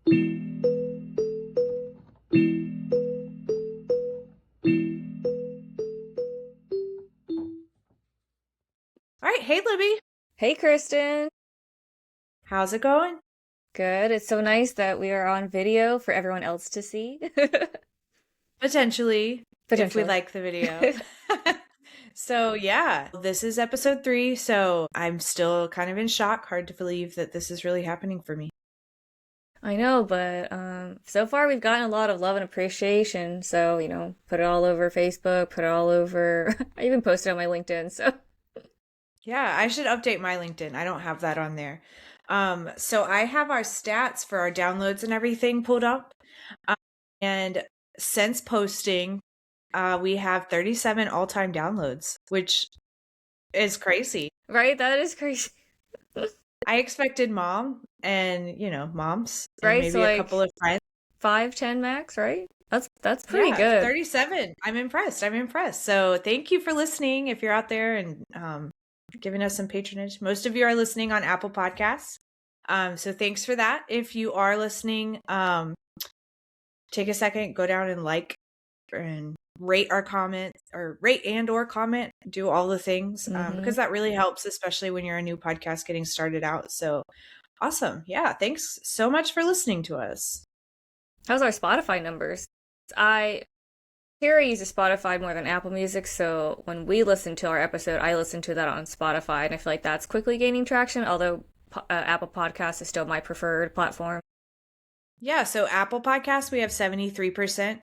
All right. Hey, Libby. Hey, Kristen. How's it going? Good. It's so nice that we are on video for everyone else to see. Potentially, if we Potentially. like the video. So, yeah, this is episode 3. So, I'm still kind of in shock. Hard to believe that this is really happening for me. I know, but so far we've gotten a lot of love and appreciation. So, put it all over Facebook, put it all over. I even posted on my LinkedIn. So, Yeah, I should update my LinkedIn. I don't have that on there. So I have our stats for our downloads and everything pulled up. Um, and since posting, we have 37 all-time downloads, which is crazy. right? That is crazy. I expected mom and, moms and Right? So maybe a couple like of friends. 5, 10 max, right? That's pretty Yeah, good. 37. I'm impressed. I'm impressed. So thank you for listening if you're out there and giving us some patronage. Most of you are listening on Apple Podcasts. So thanks for that. If you are listening, take a second, go down and like and rate our comment or rate and or comment, do all the things because that really helps, especially when you're a new podcast getting started out. So awesome. Yeah. Thanks so much for listening to us. How's our Spotify numbers? I Here I use Spotify more than Apple Music, so when we listen to our episode, I listen to that on Spotify, and I feel like that's quickly gaining traction, although Apple Podcasts is still my preferred platform. Yeah. So Apple Podcasts, we have 73%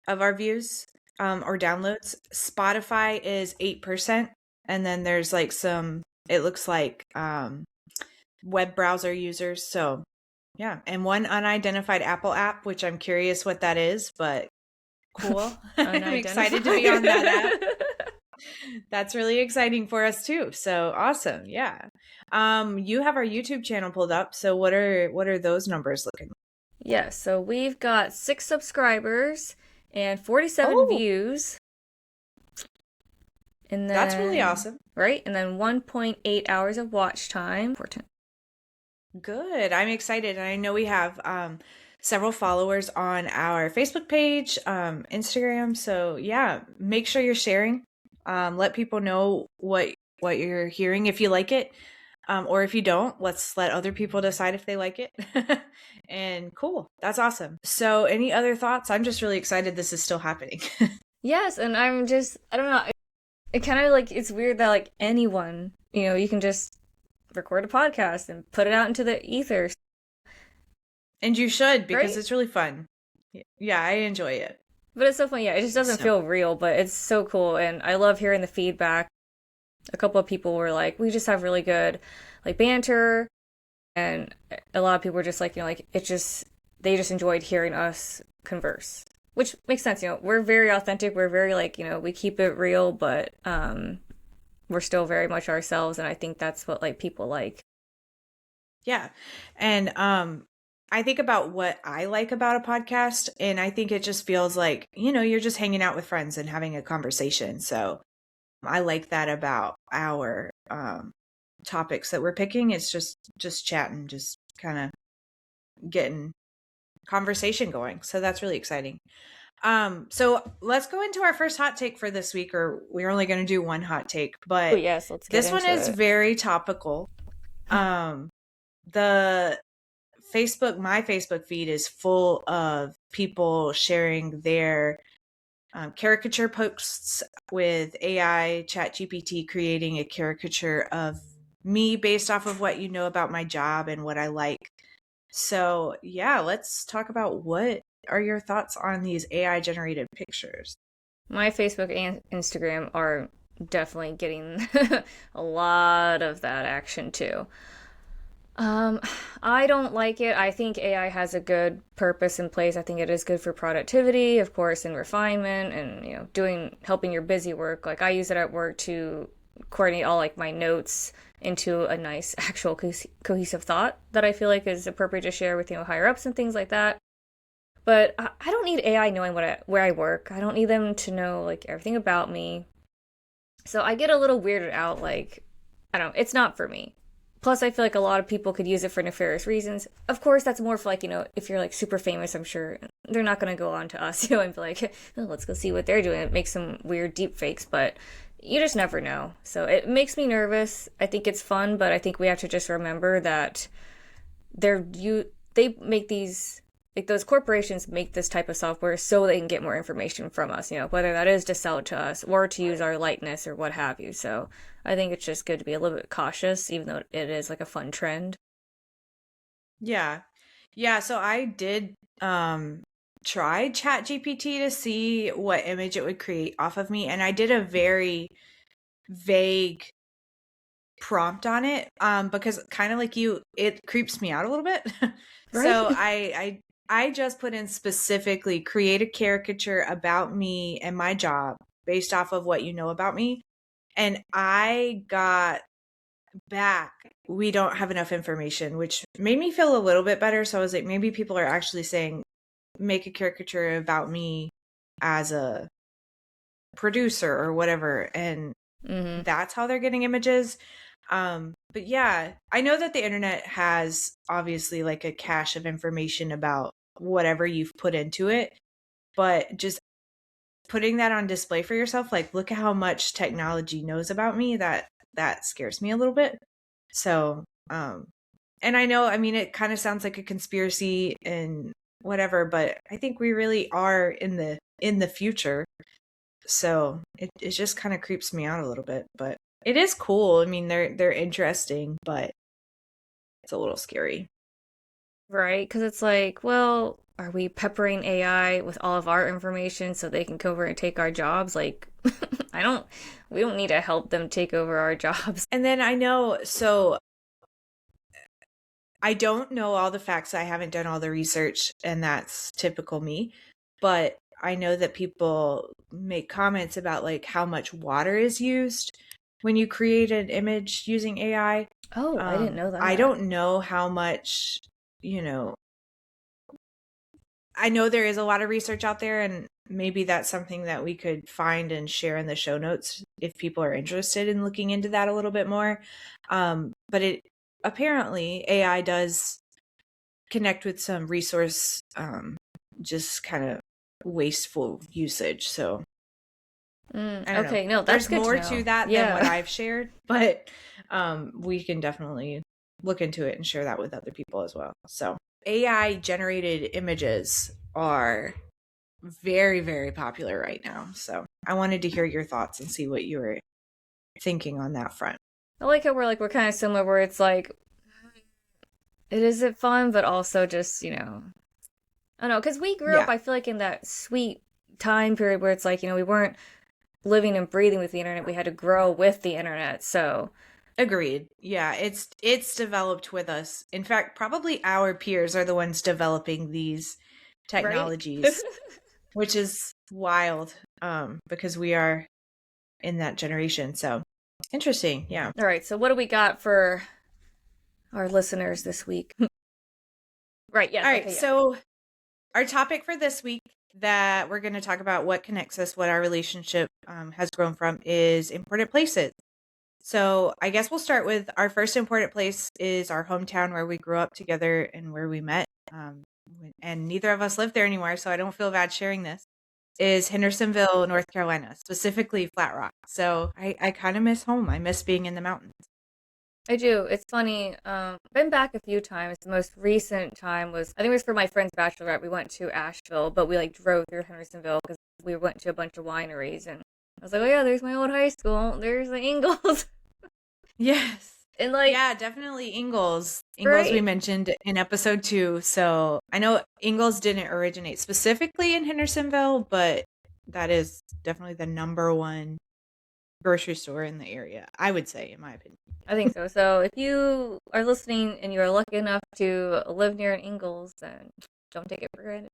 of our views or downloads. Spotify is 8%. And then there's like it looks like web browser users. So yeah. And one unidentified Apple app, which I'm curious what that is, but cool. I'm excited to be on that app. That's really exciting for us too. So awesome. Yeah. You have our YouTube channel pulled up. So what are those numbers looking like? Yeah, so we've got 6 subscribers and 47 views. And then, that's really awesome. Right? And then 1.8 hours of watch time. Important. Good. I'm excited. And I know we have several followers on our Facebook page, Instagram. So yeah, make sure you're sharing. Let people know what you're hearing if you like it. Or if you don't, let's let other people decide if they like it. And cool. That's awesome. So any other thoughts? I'm just really excited this is still happening. Yes, and I don't know. It kind of like, it's weird that like anyone, you can just record a podcast and put it out into the ether. And you should, because Right? it's really fun. Yeah, I enjoy it. But it's so funny. Yeah, it just doesn't feel real, but it's so cool. And I love hearing the feedback. A couple of people were like, we just have really good like banter. And a lot of people were just like, they just enjoyed hearing us converse, which makes sense. We're very authentic. We're very like, we keep it real, but we're still very much ourselves. And I think that's what like people like. Yeah. And I think about what I like about a podcast, and I think it just feels like, you're just hanging out with friends and having a conversation. So I like that about our topics that we're picking. It's just chatting, just kind of getting conversation going. So that's really exciting. So let's go into our first hot take for this week, or we're only going to do one hot take, but yes, let's get this one is very topical. The my Facebook feed is full of people sharing their caricature posts with AI ChatGPT creating a caricature of me based off of what you know about my job and what I like. So yeah, let's talk about what are your thoughts on these AI generated pictures? My Facebook and Instagram are definitely getting a lot of that action too. I don't like it. I think AI has a good purpose in place. I think it is good for productivity, of course, and refinement and, helping your busy work. Like I use it at work to coordinate all like my notes into a nice actual cohesive thought that I feel like is appropriate to share with, higher ups and things like that. But I don't need AI knowing where I work. I don't need them to know like everything about me. So I get a little weirded out. Like, I don't know, it's not for me. Plus, I feel like a lot of people could use it for nefarious reasons. Of course, that's more for like, if you're like super famous, I'm sure they're not going to go on to us, and be like, oh, let's go see what they're doing. It makes some weird deep fakes, but you just never know. So it makes me nervous. I think it's fun, but I think we have to just remember that they make these, like, those corporations make this type of software so they can get more information from us, whether that is to sell it to us or to use our likeness or what have you. So I think it's just good to be a little bit cautious, even though it is like a fun trend. Yeah. Yeah, so I did try ChatGPT to see what image it would create off of me, and I did a very vague prompt on it because kind of like you, it creeps me out a little bit. So Right. I just put in specifically create a caricature about me and my job based off of what you know about me, and I got back, we don't have enough information, which made me feel a little bit better. So I was like, maybe people are actually saying make a caricature about me as a producer or whatever, and that's how they're getting images. But yeah, I know that the internet has obviously like a cache of information about whatever you've put into it, but just putting that on display for yourself, like look at how much technology knows about me, that scares me a little bit. So and I know, I mean, it kind of sounds like a conspiracy and whatever, but I think we really are in the future. So it just kind of creeps me out a little bit, but it is cool. I mean, they're interesting, but it's a little scary. Right? Because it's like, well, are we peppering AI with all of our information so they can come over and take our jobs? Like, we don't need to help them take over our jobs. And then I know, so I don't know all the facts. I haven't done all the research, and that's typical me. But I know that people make comments about like how much water is used when you create an image using AI. Oh, I didn't know I that. don't know how much, I know there is a lot of research out there, and maybe that's something that we could find and share in the show notes if people are interested in looking into that a little bit more. But it apparently AI does connect with some resource, just kind of wasteful usage. So I don't know. Okay, no, that's There's good to more to know. that than what Yeah. I've shared, but we can definitely look into it and share that with other people as well. So AI generated images are very, very popular right now. So I wanted to hear your thoughts and see what you were thinking on that front. I like how we're kind of similar where it's like it isn't fun, but also just, I don't know, because we grew up, Yeah, I feel like in that sweet time period where it's like, we weren't living and breathing with the internet. We had to grow with the internet. So, agreed. Yeah, it's developed with us. In fact, probably our peers are the ones developing these right? technologies, which is wild, because we are in that generation. So interesting. Yeah. All right. So, what do we got for our listeners this week? Right. Yes. All right. Okay. Yeah. So our topic for this week that we're going to talk about what connects us, what our relationship has grown from, is important places. So I guess we'll start with our first important place is our hometown where we grew up together and where we met. And neither of us live there anymore, so I don't feel bad sharing this. Is Hendersonville, North Carolina, specifically Flat Rock. So I kind of miss home. I miss being in the mountains. I do. It's funny. Been back a few times. The most recent time was, I think it was for my friend's bachelorette. We went to Asheville, but we like drove through Hendersonville because we went to a bunch of wineries. And I was like, oh yeah, there's my old high school. There's the Ingalls. Yes. And like, Yeah, definitely Ingalls. Ingalls we right. mentioned in episode 2. So I know Ingalls didn't originate specifically in Hendersonville, but that is definitely the number one grocery store in the area, I would say, in my opinion. I think so. So if you are listening and you are lucky enough to live near an Ingalls, then don't take it for granted.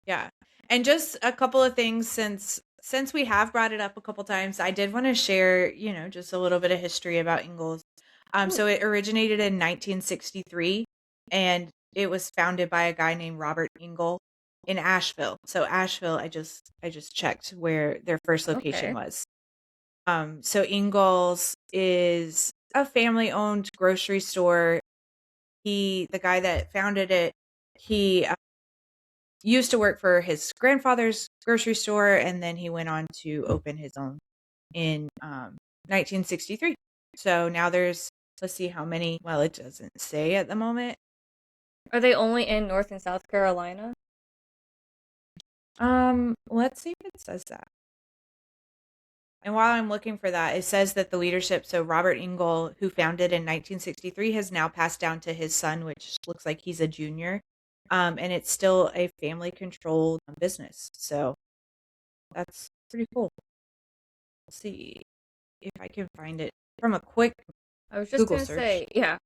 Yeah. And just a couple of things since we have brought it up a couple times, I did want to share, just a little bit of history about Ingalls. So it originated in 1963, and it was founded by a guy named Robert Ingle in Asheville. So Asheville, I just checked where their first location Okay. was. So Ingalls is a family-owned grocery store. The guy that founded it, he used to work for his grandfather's grocery store, and then he went on to open his own in 1963. So now there's, let's see how many. Well, it doesn't say at the moment. Are they only in North and South Carolina? Let's see if it says that. And while I'm looking for that, it says that the leadership, so Robert Engel, who founded in 1963, has now passed down to his son, which looks like he's a junior. And it's still a family-controlled business. So that's pretty cool. Let's see if I can find it from a quick I was just Google gonna search. say, yeah.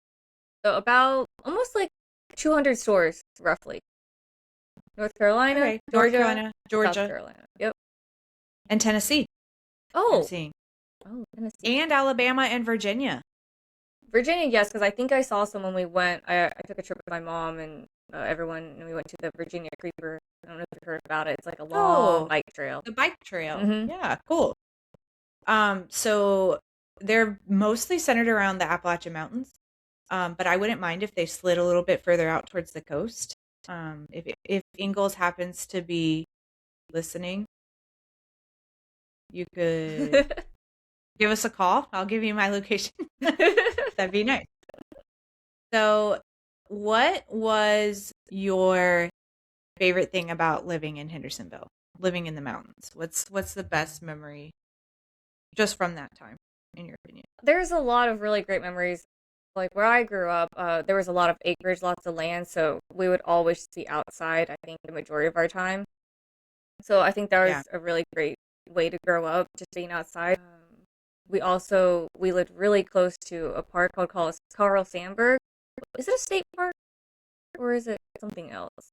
So about almost like 200 stores, roughly. North Carolina, Okay, Georgia, North Carolina, Georgia, South Carolina. Yep. and Tennessee. I'm Oh, seeing. Tennessee. And Alabama and Virginia. Virginia, yes, because I think I saw some when we went. I took a trip with my mom and everyone, and we went to the Virginia Creeper. I don't know if you've heard about it. It's like a long bike trail. The bike trail. Mm-hmm. Yeah, cool. So they're mostly centered around the Appalachian Mountains. But I wouldn't mind if they slid a little bit further out towards the coast. If Ingalls happens to be listening, you could give us a call. I'll give you my location. That'd be nice. So, what was your favorite thing about living in Hendersonville, living in the mountains? What's the best memory just from that time, in your opinion? There's a lot of really great memories. Like where I grew up, there was a lot of acreage, lots of land, so we would always be outside, I think, the majority of our time. So I think that was a really great way to grow up, just being outside. We lived really close to a park called Carl Sandburg. Is it a state park or is it something else?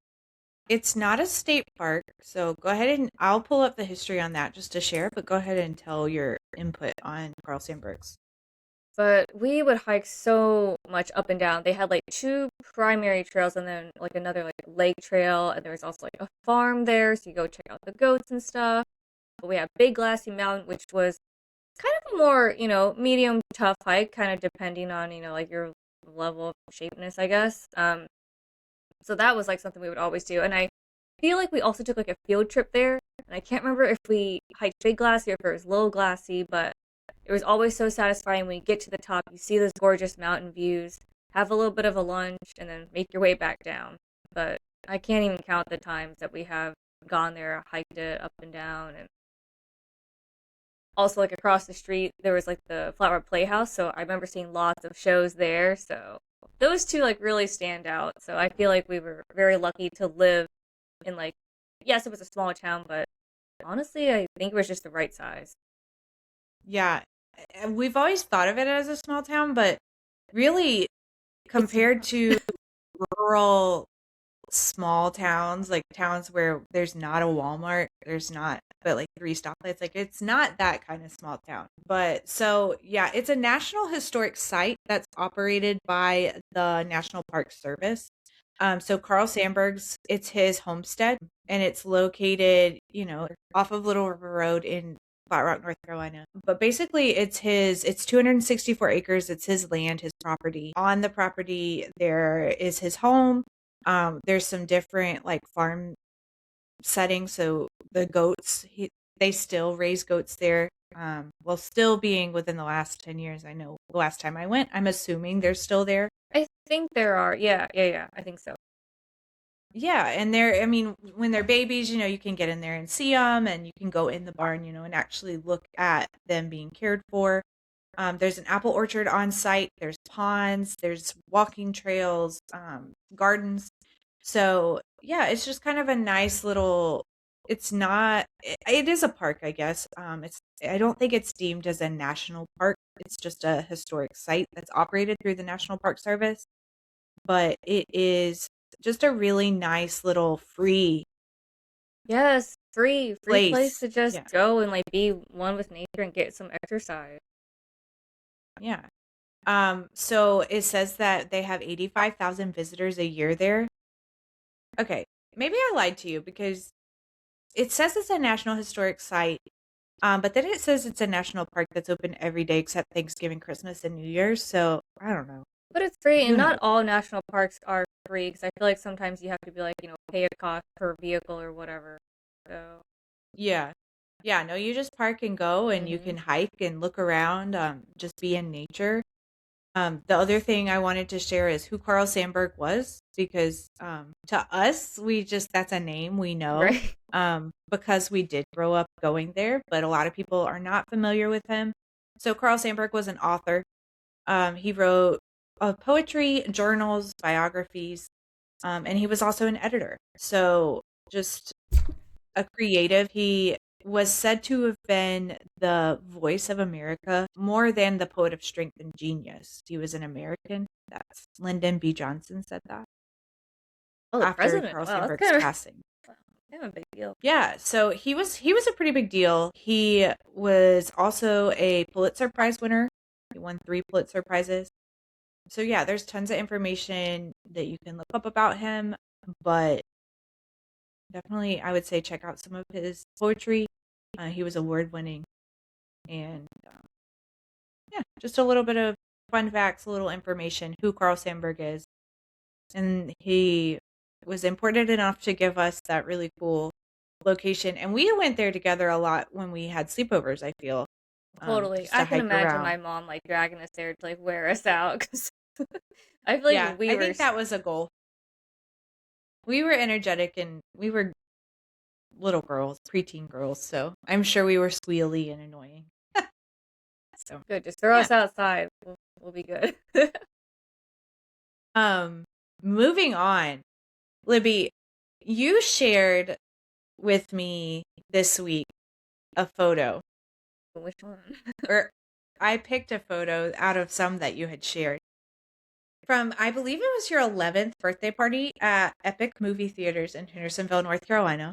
It's not a state park, so go ahead and I'll pull up the history on that just to share, but go ahead and tell your input on Carl Sandburg's. But we would hike so much up and down. They had like two primary trails and then like another like lake trail, and there was also like a farm there, so you go check out the goats and stuff. But we have Big Glassy Mountain, which was kind of a more, medium tough hike, kind of depending on, like your level of shapeness, I guess. So that was like something we would always do. And I feel like we also took like a field trip there. And I can't remember if we hiked Big Glassy or if it was Little Glassy, but it was always so satisfying when you get to the top, you see those gorgeous mountain views, have a little bit of a lunch, and then make your way back down. But I can't even count the times that we have gone there, hiked it up and down, and also like across the street there was like the Flower Playhouse, so I remember seeing lots of shows there. So those two like really stand out. So I feel like we were very lucky to live in like, yes, it was a small town, but honestly I think it was just the right size. Yeah, we've always thought of it as a small town, but really compared to rural small towns, like towns where there's not a Walmart, there's not but like 3 stoplights, like it's not that kind of small town. But so yeah, it's a National Historic Site that's operated by the National Park Service. So Carl Sandburg's, it's his homestead, and it's located, off of Little River Road in Flat Rock, North Carolina. But basically it's 264 acres. It's his land, his property. On the property there is his home. There's some different like farm settings. So the goats, they still raise goats there. Well, still being within the last 10 years. I know the last time I went, I'm assuming they're still there. I think there are. Yeah. I think so. Yeah, and when they're babies, you can get in there and see them, and you can go in the barn, and actually look at them being cared for. There's an apple orchard on site. There's ponds. There's walking trails, gardens. So yeah, it's just kind of a nice little. It's not. It is a park, I guess. I don't think it's deemed as a national park. It's just a historic site that's operated through the National Park Service. But it is just a really nice little free place to just go and like be one with nature and get some exercise. Yeah. So it says that they have 85,000 visitors a year there. Okay, maybe I lied to you because it says it's a National Historic Site, But then it says it's a national park that's open every day except Thanksgiving, Christmas, and New Year's. So I don't know. But it's free, and Who not knows? all national parks are free because I feel like sometimes you have to be like, pay a cost per vehicle or whatever. So, Yeah. Yeah, no, you just park and go and you hmm can hike and look around, just be in nature. The other thing I wanted to share is who Carl Sandburg was because to us, that's a name we know right. because we did grow up going there, but a lot of people are not familiar with him. So Carl Sandburg was an author. He wrote poetry, journals, biographies, and he was also an editor. So just a creative. He was said to have been the voice of America more than the poet of strength and genius. He was an American. That's Lyndon B. Johnson said that Oh, the after president. Carl Wow, that's Sandburg's kind of passing. kind of a big deal. Yeah, so he was a pretty big deal. He was also a Pulitzer Prize winner. He won 3 Pulitzer Prizes. So yeah, there's tons of information that you can look up about him, but definitely I would say check out some of his poetry. He was award winning, and yeah, just a little bit of fun facts, a little information who Carl Sandburg is, and he was important enough to give us that really cool location, and we went there together a lot when we had sleepovers. I feel Totally. just to I can hike imagine around. my mom like dragging us there to like wear us out because I feel Yeah, like we I were think that was a goal. We were energetic and we were little girls, preteen girls, so I'm sure we were squealy and annoying. So good. Just throw yeah. us outside. We'll be good. Um, moving on, Libby, you shared with me this week a photo, Which one? or I picked a photo out of some that you had shared from, I believe it was your 11th birthday party at Epic Movie Theaters in Hendersonville, North Carolina.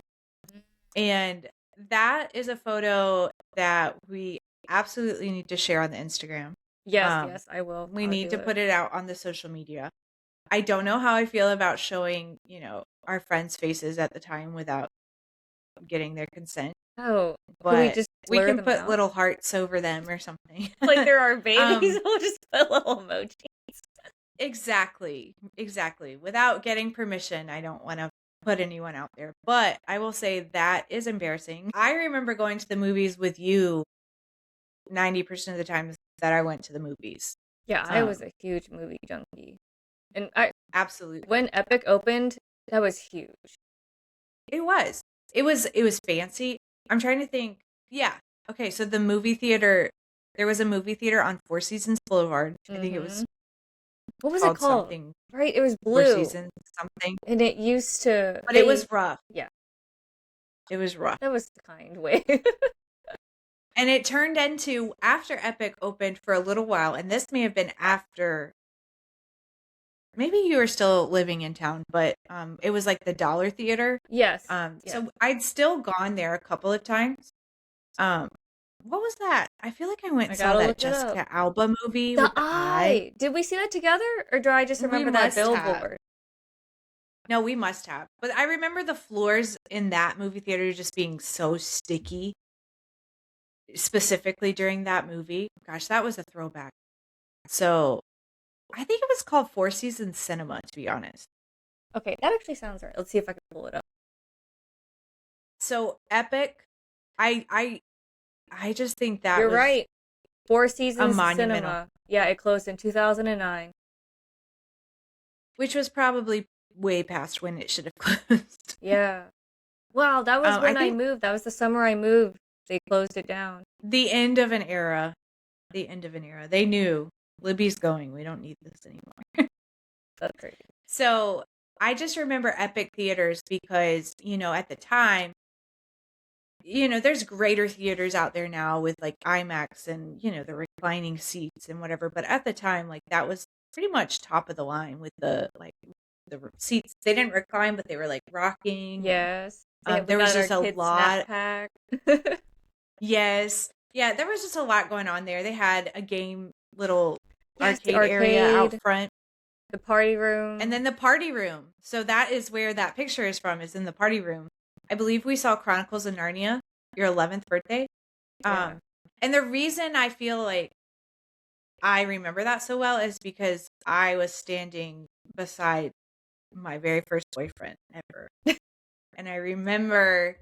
And that is a photo that we absolutely need to share on the Instagram. Yes, Um, yes, I will. we I'll need do to it. put it out on the social media. I don't know how I feel about showing, our friends' faces at the time without getting their consent, Oh, can we but just we blur can them put out? little hearts over them or something. Like there are babies. um, We'll just put little emojis. exactly, exactly. Without getting permission, I don't want to put anyone out there, but I will say that is embarrassing. I remember going to the movies with you 90% of the times that I went to the movies. Yeah, I was a huge movie junkie, and I Absolutely. when Epic opened, that was huge. It was. It was fancy. I'm trying to think. Yeah. Okay, so the movie theater, there was a movie theater on Four Seasons Boulevard. I think it was What was it called called? something Right, it was Four blue, Seasons something. and it used to. But it was rough. Yeah, It was rough. that was the kind way. And it turned into after Epic opened for a little while, and this may have been after maybe you were still living in town, but it was like the Dollar Theater. Yes, yes. So I'd still gone there a couple of times. Um, what was that? I feel like I went I and saw gotta that look it up. Jessica Alba movie The with the eye. Eye. Did we see that together, or do I just We remember that must have. billboard? No, we must have. But I remember the floors in that movie theater just being so sticky, specifically during that movie. Gosh, that was a throwback. So I think it was called Four Seasons Cinema, to be honest. Okay, that actually sounds right. Let's see if I can pull it up. So Epic, I just think that You're was right. Four a Seasons monumental, Cinema. Yeah, it closed in 2009. which was probably way past when it should have closed. Yeah. Wow, that was I when I think moved. That was the summer I moved. They closed it down. the end of an era. The end of an era. They knew Libby's going. We don't need this anymore. That's crazy. So I just remember Epic Theaters because, at the time, there's greater theaters out there now with like IMAX and, the reclining seats and whatever. But at the time, like that was pretty much top of the line with the seats. They didn't recline, but they were like rocking. Yes. We There was got our just a kids snack lot. pack. Yes. Yeah, there was just a lot going on there. They had a game little Yes, the arcade area out arcade, front. the party room. And then the party room. So that is where that picture is from, is in the party room. I believe we saw Chronicles of Narnia, your 11th birthday. Yeah. And the reason I feel like I remember that so well is because I was standing beside my very first boyfriend ever. And I remember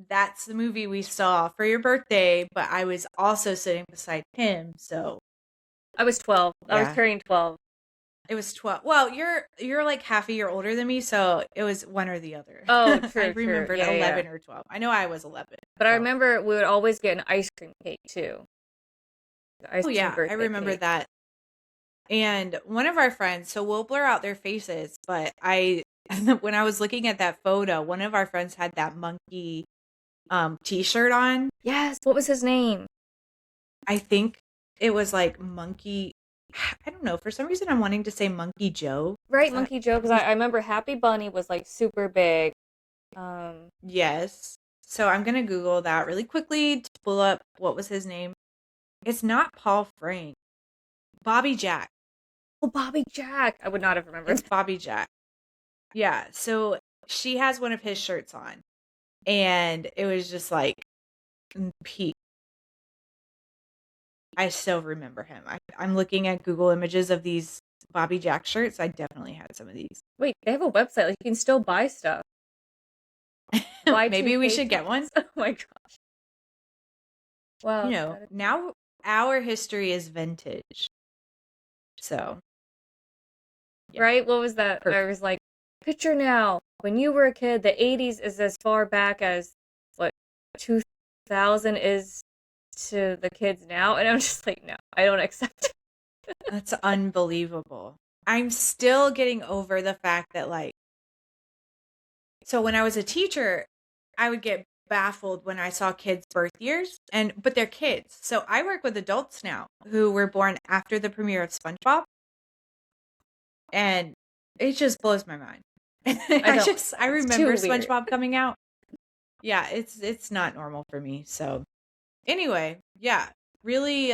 that's the movie we saw for your birthday, but I was also sitting beside him. So I was 12. I was yeah, turning 12. it was 12. Well, you're like half a year older than me, so it was one or the other. Oh, I true, true. remembered Yeah, yeah. 11 or 12. I know I was 11. But I So. remember we would always get an ice cream cake too. The ice Oh cream yeah, I birthday remember cake. that. And one of our friends, so we'll blur out their faces, but when I was looking at that photo, one of our friends had that monkey t-shirt on. Yes. What was his name? I think it was like Monkey. I don't know. For some reason, I'm wanting to say Monkey Joe. Right, Is that Monkey Joe. Because I remember Happy Bunny was like super big. Yes. So I'm gonna Google that really quickly to pull up what was his name. It's not Paul Frank. Bobby Jack. Oh, Bobby Jack. I would not have remembered. It's Bobby Jack. Yeah. So she has one of his shirts on, and it was just like peak. I still remember him. I'm looking at Google images of these Bobby Jack shirts. I definitely had some of these. Wait, they have a website. Like you can still buy stuff. Maybe we Y2K should get one. Oh my gosh. Wow. Now our history is vintage. So, yeah. Right? What was that? Perfect. I was like, picture now. When you were a kid, the 80s is as far back as what 2000 is to the kids now. And I'm just like, no, I don't accept it. That's unbelievable. I'm still getting over the fact that so when I was a teacher, I would get baffled when I saw kids' birth years but they're kids. So I work with adults now who were born after the premiere of SpongeBob. And it just blows my mind. I remember SpongeBob coming out. Yeah, it's not normal for me. So anyway, yeah, really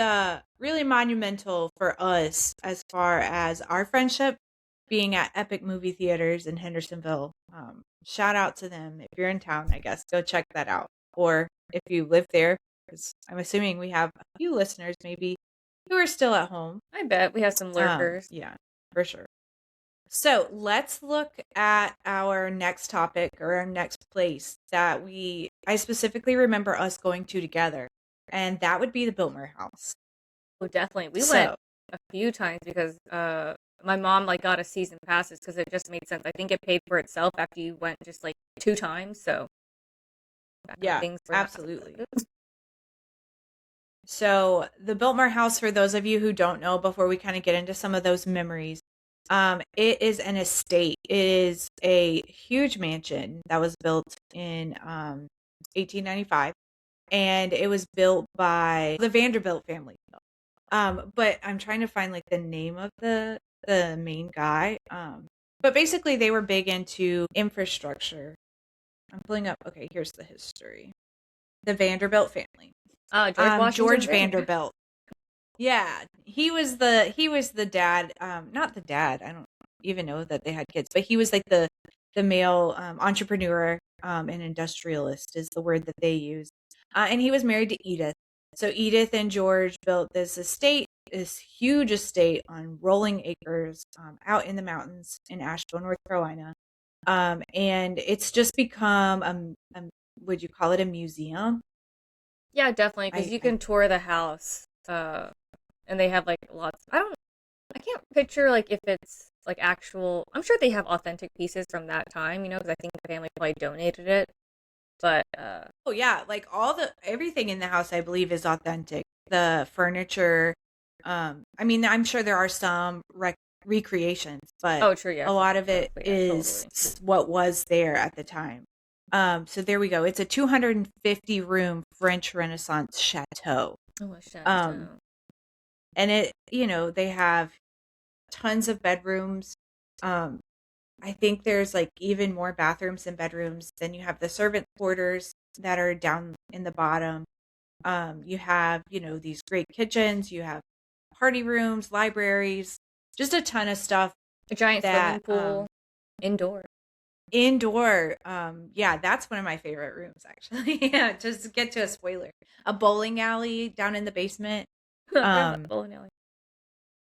monumental for us as far as our friendship being at Epic Movie Theaters in Hendersonville. Shout out to them. If you're in town, I guess go check that out. Or if you live there, because I'm assuming we have a few listeners maybe who are still at home. I bet we have some lurkers. Yeah, for sure. So let's look at our next topic or our next place that I specifically remember us going to together. And that would be the Biltmore House. Oh, definitely. We went a few times because my mom like got a season passes because it just made sense. I think it paid for itself after you went just like 2 times. So yeah, absolutely. So the Biltmore House, for those of you who don't know, before we kind of get into some of those memories, it is an estate. It is a huge mansion that was built in 1895, and it was built by the Vanderbilt family. But I'm trying to find like the name of the main guy. But basically they were big into infrastructure. I'm pulling up. Okay, here's the history. The Vanderbilt family. George Vanderbilt. Yeah, he was the dad. Not the dad. I don't even know that they had kids, but he was like the male entrepreneur and industrialist is the word that they use. And he was married to Edith. So Edith and George built this estate, this huge estate on rolling acres out in the mountains in Asheville, North Carolina. And it's just become would you call it a museum? Yeah, definitely, because you can tour the house. And they have like lots. I can't picture like if it's like actual. I'm sure they have authentic pieces from that time, because I think the family probably donated it. But oh yeah, like everything in the house I believe is authentic. The furniture, I mean, I'm sure there are some recreations, but oh true, yeah, a lot of it is totally what was there at the time. So there we go. It's a 250 room French Renaissance chateau. Oh, a chateau. And it, they have tons of bedrooms. I think there's like even more bathrooms and bedrooms. Then you have the servant quarters that are down in the bottom. You have, these great kitchens. You have party rooms, libraries, just a ton of stuff. A giant swimming pool, indoor. Indoor, yeah, that's one of my favorite rooms actually. Yeah, just to get to a spoiler. A bowling alley down in the basement. I forgot about the Um, bowling alley.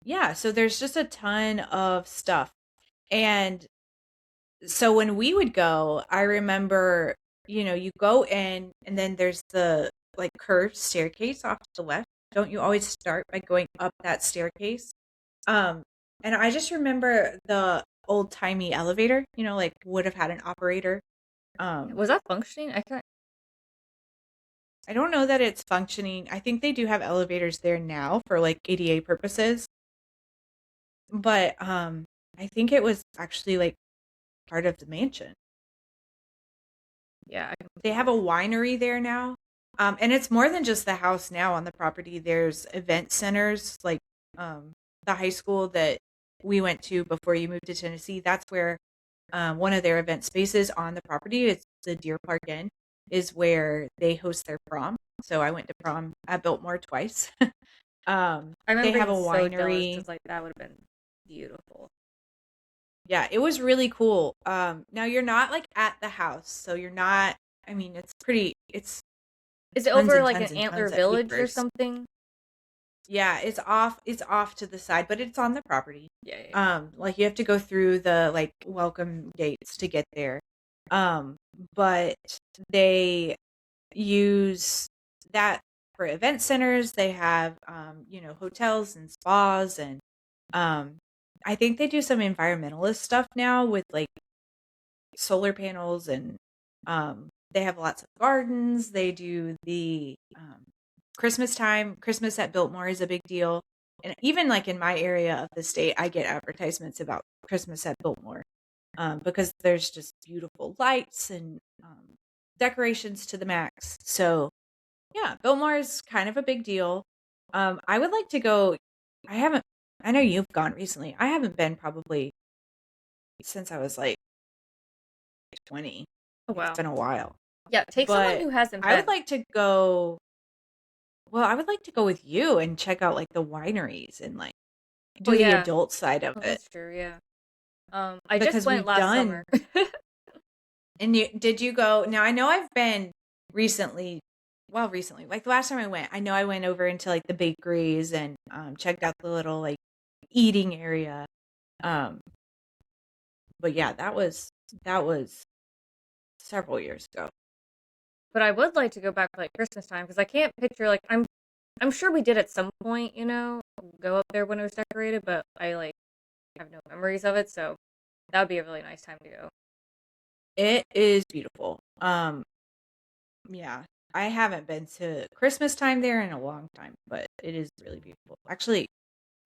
yeah, so there's just a ton of stuff. And so when we would go, I remember, you go in and then there's the like curved staircase off to the left. Don't you always start by going up that staircase? Um, and I just remember the old-timey elevator, like would have had an operator. Um, Was that functioning? I can't. I don't know that it's functioning. I think they do have elevators there now for like ADA purposes, but I think it was actually like part of the mansion. Yeah. They have a winery there now. And it's more than just the house now on the property. There's event centers like the high school that we went to before you moved to Tennessee. That's where one of their event spaces on the property, it's the Deer Park Inn, is where they host their prom. So I went to prom at Biltmore twice. I They remember have a being so jealous winery. because like that would have been beautiful. Yeah, it was really cool. Now you're not like at the house, so you're not. I mean, it's Is it tons over and like an tons and antler tons of village or acres. something? Yeah, it's off to the side, but it's on the property. Yeah, yeah. Like you have to go through the like welcome gates to get there. But they use that for event centers. They have hotels and spas and um I think they do some environmentalist stuff now with like solar panels and they have lots of gardens. They do the Christmas time. Christmas at Biltmore is a big deal. And even like in my area of the state, I get advertisements about Christmas at Biltmore because there's just beautiful lights and decorations to the max. So yeah, Biltmore is kind of a big deal. I would like to go. I haven't. I know you've gone recently. I haven't been probably since I was like 20. Oh It's wow. been a while. Yeah, take someone But who hasn't I would been. like to go. Well, I would like to go with you and check out like the wineries and like Oh do the yeah. adult side of Oh, it that's true. Yeah. I just because went we've last done. summer. And did you go? Now I know I've been recently. Well, recently, like the last time I went, I know I went over into like the bakeries and checked out the little like eating area. Um, but yeah, that was several years ago. But I would like to go back for like Christmas time because I can't picture like I'm sure we did at some point, go up there when it was decorated, but I like have no memories of it, so that would be a really nice time to go. It is beautiful. Yeah, I haven't been to Christmas time there in a long time, but it is really beautiful. Actually,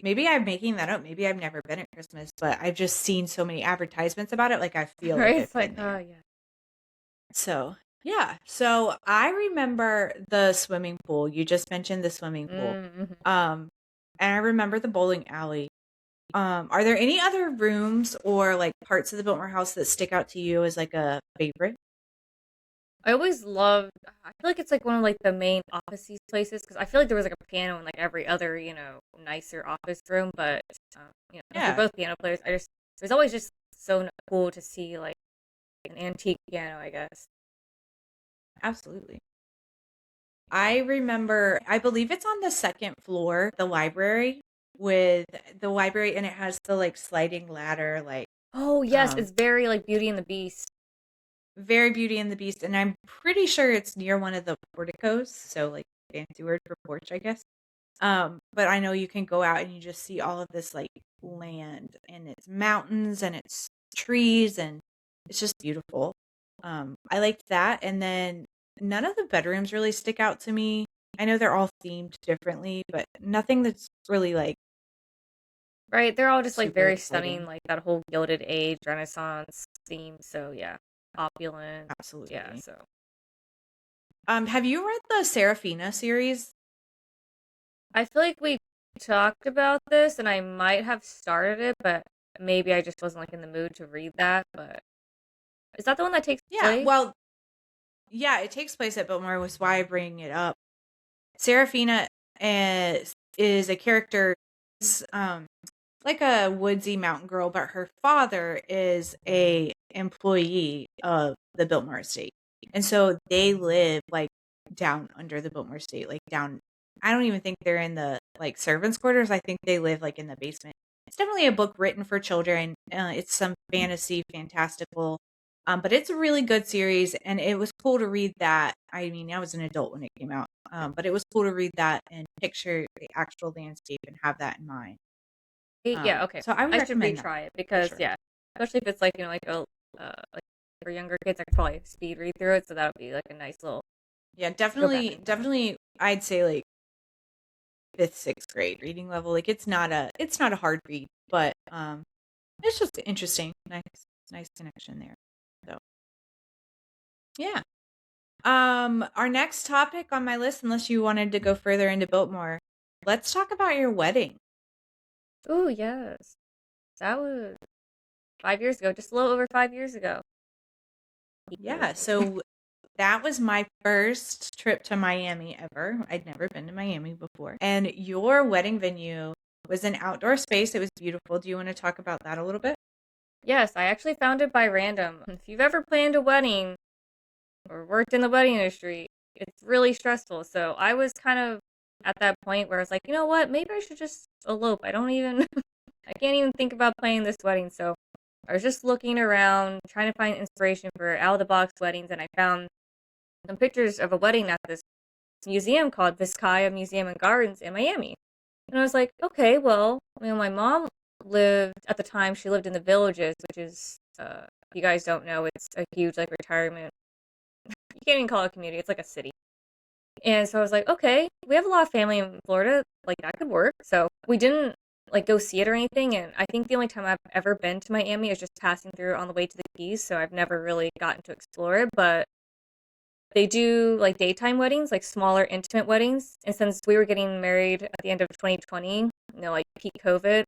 maybe I'm making that up. Maybe I've never been at Christmas, but I've just seen so many advertisements about it. Like I feel like Right? I've It's like, been oh there. yeah. So yeah. So I remember the swimming pool. You just mentioned the swimming pool. Mm-hmm. Um, and I remember the bowling alley. Are there any other rooms or like parts of the Biltmore house that stick out to you as like a favorite? I always loved. I feel like it's like one of like the main office places because I feel like there was like a piano in like every other nicer office room. But since we're Yeah, both piano players, it was always just so cool to see like an antique piano. I guess. absolutely. I remember, I believe it's on the second floor, the library with the library, and it has the like sliding ladder, like Oh yes, um it's very like Beauty and the Beast. very Beauty and the Beast, and I'm pretty sure it's near one of the porticos, so like fancy word for porch, I guess. But I know you can go out and you just see all of this like land and it's mountains and it's trees and it's just beautiful. I liked that. And then none of the bedrooms really stick out to me. I know they're all themed differently, but nothing that's really like Right, they're all just like super very stunning, exciting. like that whole Gilded Age Renaissance theme. So yeah, opulent. Yeah, Absolutely. so Have you read the Serafina series? I feel like we talked about this, and I might have started it, but maybe I just wasn't like in the mood to read that. But is that the one that takes Yeah, place? well, yeah, it takes place at Biltmore, was why I bring it up. Serafina is a character, is, like a woodsy mountain girl, but her father is a employee of the Biltmore Estate. And so they live like down under the Biltmore Estate, like down. I don't even think they're in the like servants' quarters. I think they live like in the basement. It's definitely a book written for children. It's some fantasy, fantastical, but it's a really good series, and it was cool to read that. I mean, I was an adult when it came out, but it was cool to read that and picture the actual landscape and have that in mind. Yeah, okay. So I would I should recommend that retry it for because sure. yeah, especially if it's like like a like for younger kids, I could probably speed read through it, so that would be like a nice little Yeah, go back definitely, in time. definitely. I'd say like fifth, sixth grade reading level. Like it's not a hard read, but it's just interesting. Nice connection there. So yeah. Our next topic on my list, unless you wanted to go further into Biltmore, let's talk about your wedding. Oh yes, that was 5 years ago, just a little over 5 years ago. Yeah, so that was my first trip to Miami ever. I'd never been to Miami before. And your wedding venue was an outdoor space. It was beautiful. Do you want to talk about that a little bit? Yes, I actually found it by random. If you've ever planned a wedding or worked in the wedding industry, it's really stressful. So I was kind of at that point where I was like, you know what? Maybe I should just elope. I don't even, I can't even think about planning this wedding. So I was just looking around, trying to find inspiration for out of the box weddings, and I found some pictures of a wedding at this museum called Vizcaya Museum and Gardens in Miami. And I was like, okay, well, my mom lived at the time. She lived in the Villages, which is, if you guys don't know, it's a huge like retirement. You can't even call it a community. It's like a city. And so I was like, okay, we have a lot of family in Florida. Like that could work. So we didn't like go see it or anything. And I think the only time I've ever been to Miami is just passing through on the way to the Keys. So I've never really gotten to explore it. But they do like daytime weddings, like smaller, intimate weddings. And since we were getting married at the end of 2020, like peak COVID,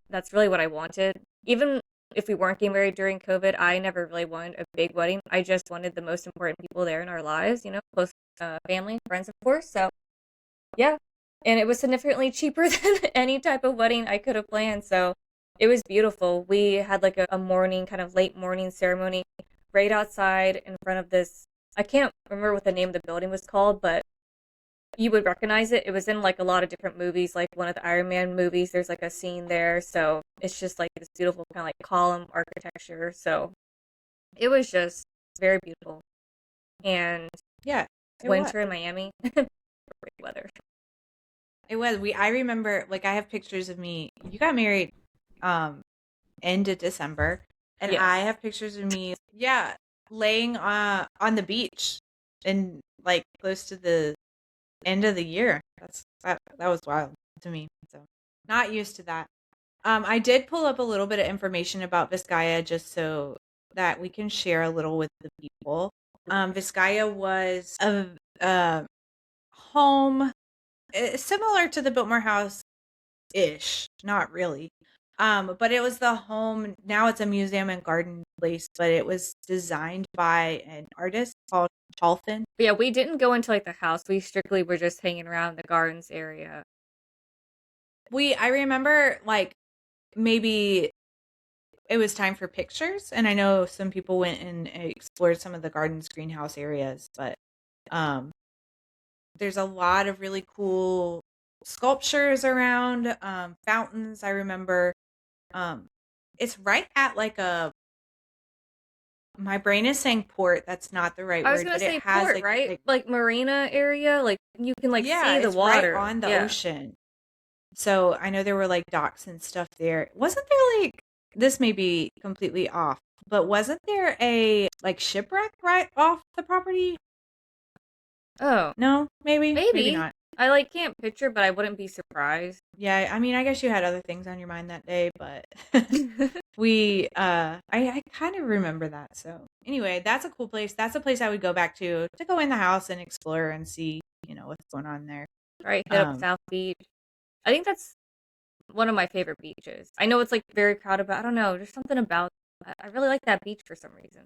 that's really what I wanted. Even if we weren't getting married during COVID, I never really wanted a big wedding. I just wanted the most important people there in our lives, close family, friends, of course. So, yeah. And it was significantly cheaper than any type of wedding I could have planned. So, it was beautiful. We had like a morning, kind of late morning ceremony right outside in front of this. I can't remember what the name of the building was called, but you would recognize it. It was in like a lot of different movies, like one of the Iron Man movies. There's like a scene there, so it's just like this beautiful kind of like column architecture. So it was just very beautiful. And Yeah, it was. winter in Miami, great weather. It was. I remember like I have pictures of me. You got married end of December, and I Yes. have pictures of me, yeah, laying on the beach and like close to the end of the year. That was wild to me. So not used to that. I did pull up a little bit of information about Vizcaya just so that we can share a little with the people. Vizcaya was a home similar to the Biltmore House ish, not really. But it was the home. Now it's a museum and garden place, but it was designed by an artist called Chalfin. But yeah, we didn't go into like the house. We strictly were just hanging around the gardens area. I remember like maybe it was time for pictures, and I know some people went and explored some of the gardens greenhouse areas, but um there's a lot of really cool sculptures around, fountains. I remember um it's right at like a my brain is saying port. That's not the right I was word, gonna but it say has port, right? like Like marina area, like you can like yeah, see the it's right water. on the Yeah. ocean. So I know there were like docks and stuff there. Wasn't there like this may be completely off, but wasn't there a like shipwreck right off the property? Oh, No, maybe maybe. not. I like can't picture, but I wouldn't be surprised. Yeah, I mean, I guess you had other things on your mind that day, but I kind of remember that. So anyway, that's a cool place. That's a place I would go back to go in the house and explore and see, what's going on there. Right, hit up Um, South Beach. I think that's one of my favorite beaches. I know it's like very crowded, but I don't know. There's something about I really like that beach for some reason.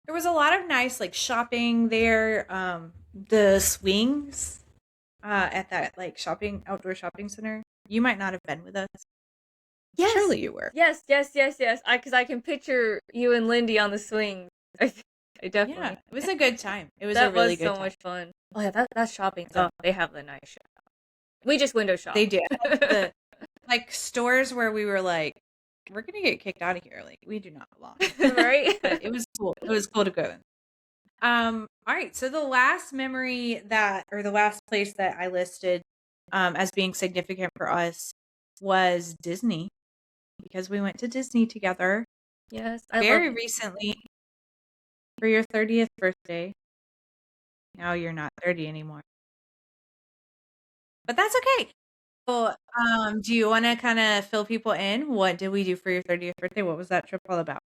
there was a lot of nice like shopping there. The swings at that like shopping outdoor shopping center. You might not have been with us, Yes. Surely you were. Yes. Because I can picture you and Lindy on the swing. I definitely. Yeah, it was a good time. It was a That really was good so time. much fun. Oh yeah, that's shopping. So Oh, they have the nice shop. We just window shop. they do. The like stores where we were like, we're gonna get kicked out of here. Like we do not belong. Right? But it was cool. It was cool to go in. All right. So the last memory the last place that I listed as being significant for us was Disney, because we went to Disney together Yes, I love very it. recently for your 30th birthday. Now you're not 30 anymore, but that's okay. So, do you want to kind of fill people in? What did we do for your 30th birthday? What was that trip all about?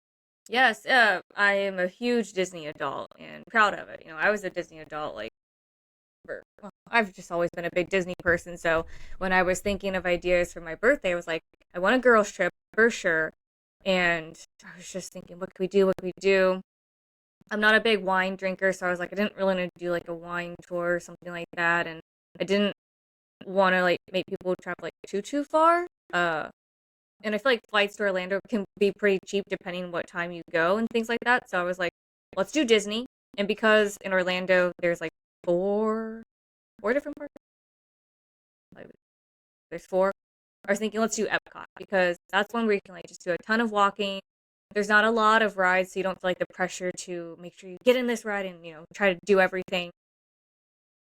Yes, I am a huge Disney adult and proud of it. I was a Disney adult well, I've just always been a big Disney person. So when I was thinking of ideas for my birthday, I was like, I want a girls' trip for sure. And I was just thinking, what could we do? What could we do? I'm not a big wine drinker, so I was like, I didn't really want to do like a wine tour or something like that. And I didn't want to like make people travel like too far. And I feel like flights to Orlando can be pretty cheap depending on what time you go and things like that. So I was like, let's do Disney. And because in Orlando there's like four different parks. Like, there's four. I was thinking let's do Epcot because that's one where you can like just do a ton of walking. There's not a lot of rides, so you don't feel like the pressure to make sure you get in this ride and try to do everything.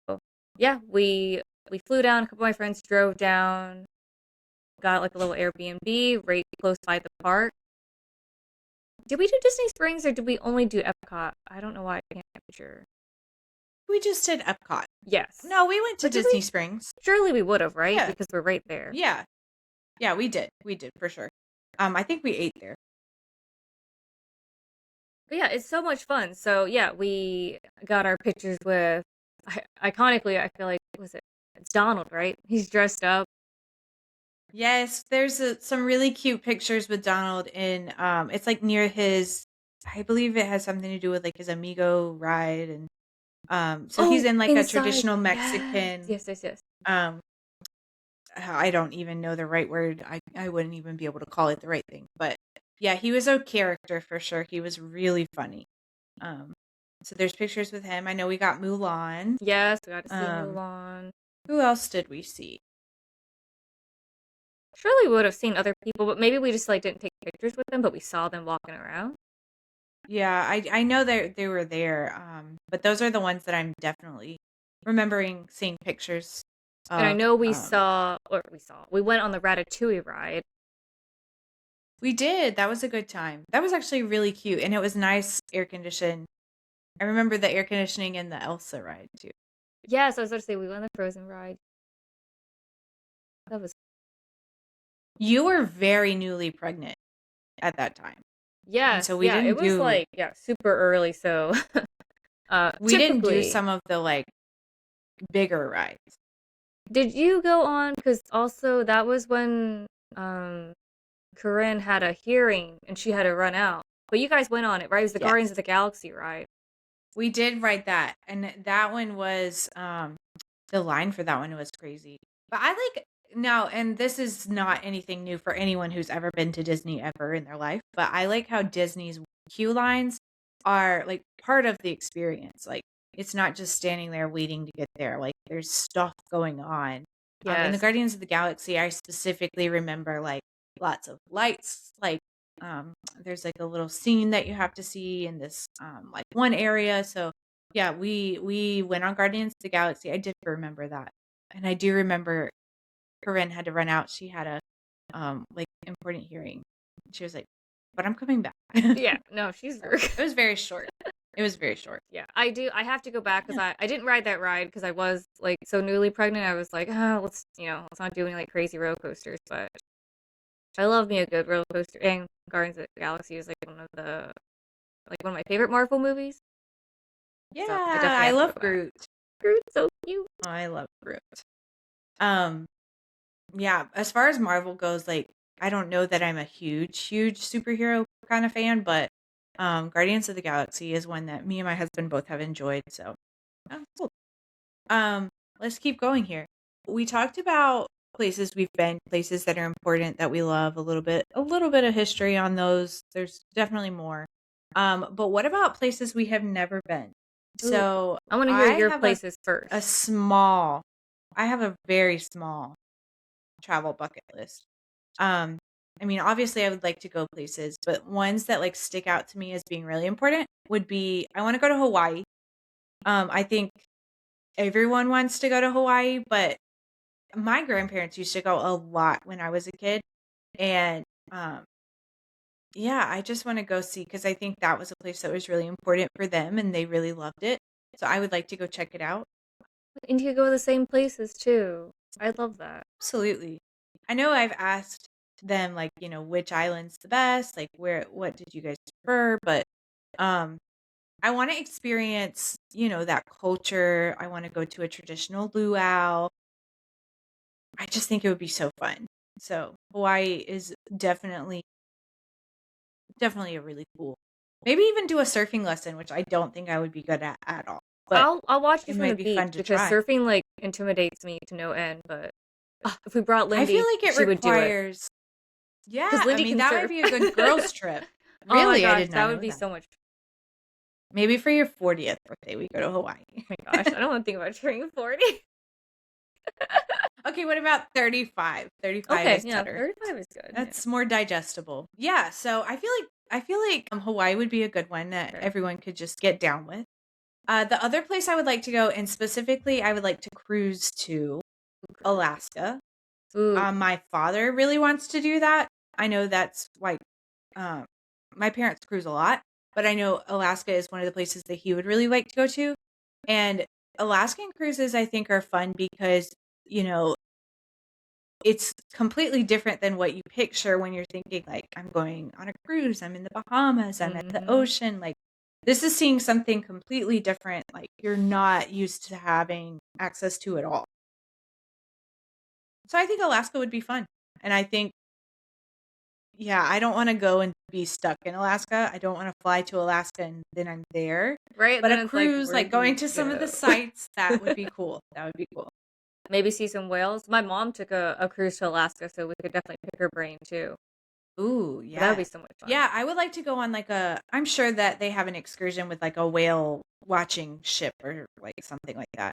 So, yeah, we flew down. A couple of my friends drove down. Got like a little Airbnb right close by the park. Did we do Disney Springs or did we only do Epcot? I don't know why I can't picture. We just did Epcot. Yes. No, we went to Disney Springs. Surely we would have, right? Yeah. Because we're right there. Yeah. Yeah, we did. We did for sure. I think we ate there. But yeah, it's so much fun. So yeah, we got our pictures with, iconically, I feel like, it's Donald, right? He's dressed up. Yes, there's some really cute pictures with Donald in it's like near his, I believe it has something to do with like his Amigo ride, and so he's in like a traditional Mexican. Yes. I don't even know the right word. I wouldn't even be able to call it the right thing, but yeah, he was a character for sure. He was really funny. So there's pictures with him. I know we got Mulan. Yes, we got to see Mulan. Who else did we see? Surely we would have seen other people, but maybe we just like didn't take pictures with them, but we saw them walking around. Yeah, I know they were there, but those are the ones that I'm definitely remembering seeing pictures of. And I know we went on the Ratatouille ride. We did. That was a good time. That was actually really cute, and it was nice air conditioned. I remember the air conditioning in the Elsa ride too. Yes, I was going to say we went on the Frozen ride. That was. You were very newly pregnant at that time. Yeah, so we didn't it was like super early, so we didn't do some of the like bigger rides. Did you go on? Because also that was when Corinne had a hearing and she had to run out. But you guys went on it, right? It was the Guardians of the Galaxy ride. We did ride that, and that one was the line for that one was crazy. But I like now, and this is not anything new for anyone who's ever been to Disney ever in their life, but I like how Disney's queue lines are like part of the experience. Like it's not just standing there waiting to get there. Like there's stuff going on. In the Guardians of the Galaxy, I specifically remember like lots of lights. Like there's like a little scene that you have to see in this like one area. So yeah, we went on Guardians of the Galaxy. I did remember that, and I do remember Corinne had to run out. She had a like important hearing. She was like, "But I'm coming back." Yeah, no, she's. It was very short. It was very short. Yeah, I do. I have to go back because I didn't ride that ride because I was like so newly pregnant. I was like, let's not do any like crazy roller coasters. But I love me a good roller coaster. And Guardians of the Galaxy is like one of my favorite Marvel movies. Yeah, so I love Groot. Groot's so cute. Oh, I love Groot. Yeah, as far as Marvel goes, like I don't know that I'm a huge superhero kind of fan, but Guardians of the Galaxy is one that me and my husband both have enjoyed. So, cool. Let's keep going here. We talked about places we've been, places that are important that we love, a little bit of history on those. There's definitely more. But what about places we have never been? Ooh, So I want to hear I your have places a first. small, I have a very small travel bucket list. Um, I mean, obviously, I would like to go places, but ones that like stick out to me as being really important would be I want to go to Hawaii. I think everyone wants to go to Hawaii, but my grandparents used to go a lot when I was a kid, and um, yeah, I just want to go see because I think that was a place that was really important for them, and they really loved it. So I would like to go check it out. And you could go to the same places too. I love that. Absolutely. I know I've asked them like, which island's the best, like what did you guys prefer, but um I want to experience, that culture. I want to go to a traditional luau. I just think it would be so fun. So, Hawaii is definitely a really cool. Maybe even do a surfing lesson, which I don't think I would be good at all, but I'll watch you it from the might be beach fun to because try. surfing like intimidates me to no end. But if we brought I feel Lindy, like it she would do it requires because Yeah, I Lindy mean can that might surf. be a good girls trip. Oh my Really? I gosh, did that not would know be that. so much. Maybe for your 40th birthday, we go to Hawaii. Oh my gosh, I don't want to think about turning 40. Okay, what about 35? 35 Okay, is yeah, better. 35 is good. That's more digestible. Yeah, so I feel like Hawaii would be a good one that Yeah. everyone could just get down with. The other place I would like to go, and specifically I would like to cruise to Alaska. Ooh, My father really wants to do that. I know that's like um, my parents cruise a lot, but I know Alaska is one of the places that he would really like to go to. And Alaskan cruises, I think, are fun because, you know, it's completely different than what you picture when you're thinking, like, I'm going on a cruise, I'm in the Bahamas, I'm at the mm-hmm. ocean. Like, this is seeing something completely different, like, you're not used to having access to at all. So I think Alaska would be fun. And I think, yeah, I don't want to go and be stuck in Alaska. I don't want to fly to Alaska and then I'm there. Right? But a Then it's like, cruise, where like do we going to some of the go? sites, that would be cool. That would be cool. Maybe see some whales. My mom took a cruise to Alaska, so we could definitely pick her brain too. Ooh, But that would be yes. so much fun. Yeah, I would like to go on like I'm sure that they have an excursion with like a whale watching ship or like something like that.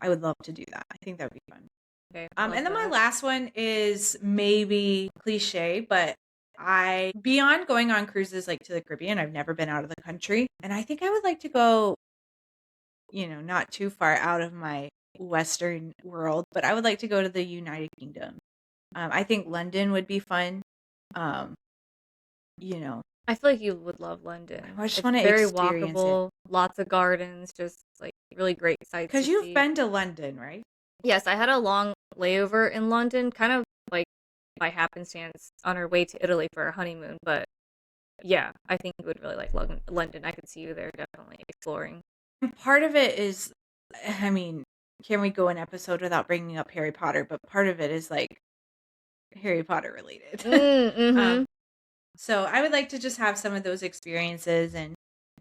I would love to do that. I think that would be fun. Okay, love And then my that. last one is maybe cliche, but beyond going on cruises like to the Caribbean, I've never been out of the country. And I think I would like to go, not too far out of my Western world, but I would like to go to the United Kingdom. I think London would be fun. Um, you know, I feel like you would love London. I just It's want to very experience it. walkable, lots of gardens, just like really great sights to Because you've see. been to London, right? Yes, I had a long layover in London, kind of like by happenstance on our way to Italy for our honeymoon. But yeah, I think you would really like London. I could see you there definitely exploring. And part of it is, I mean, can we go an episode without bringing up Harry Potter? But part of it is like Harry Potter related. Mm-hmm. um, so I would like to just have some of those experiences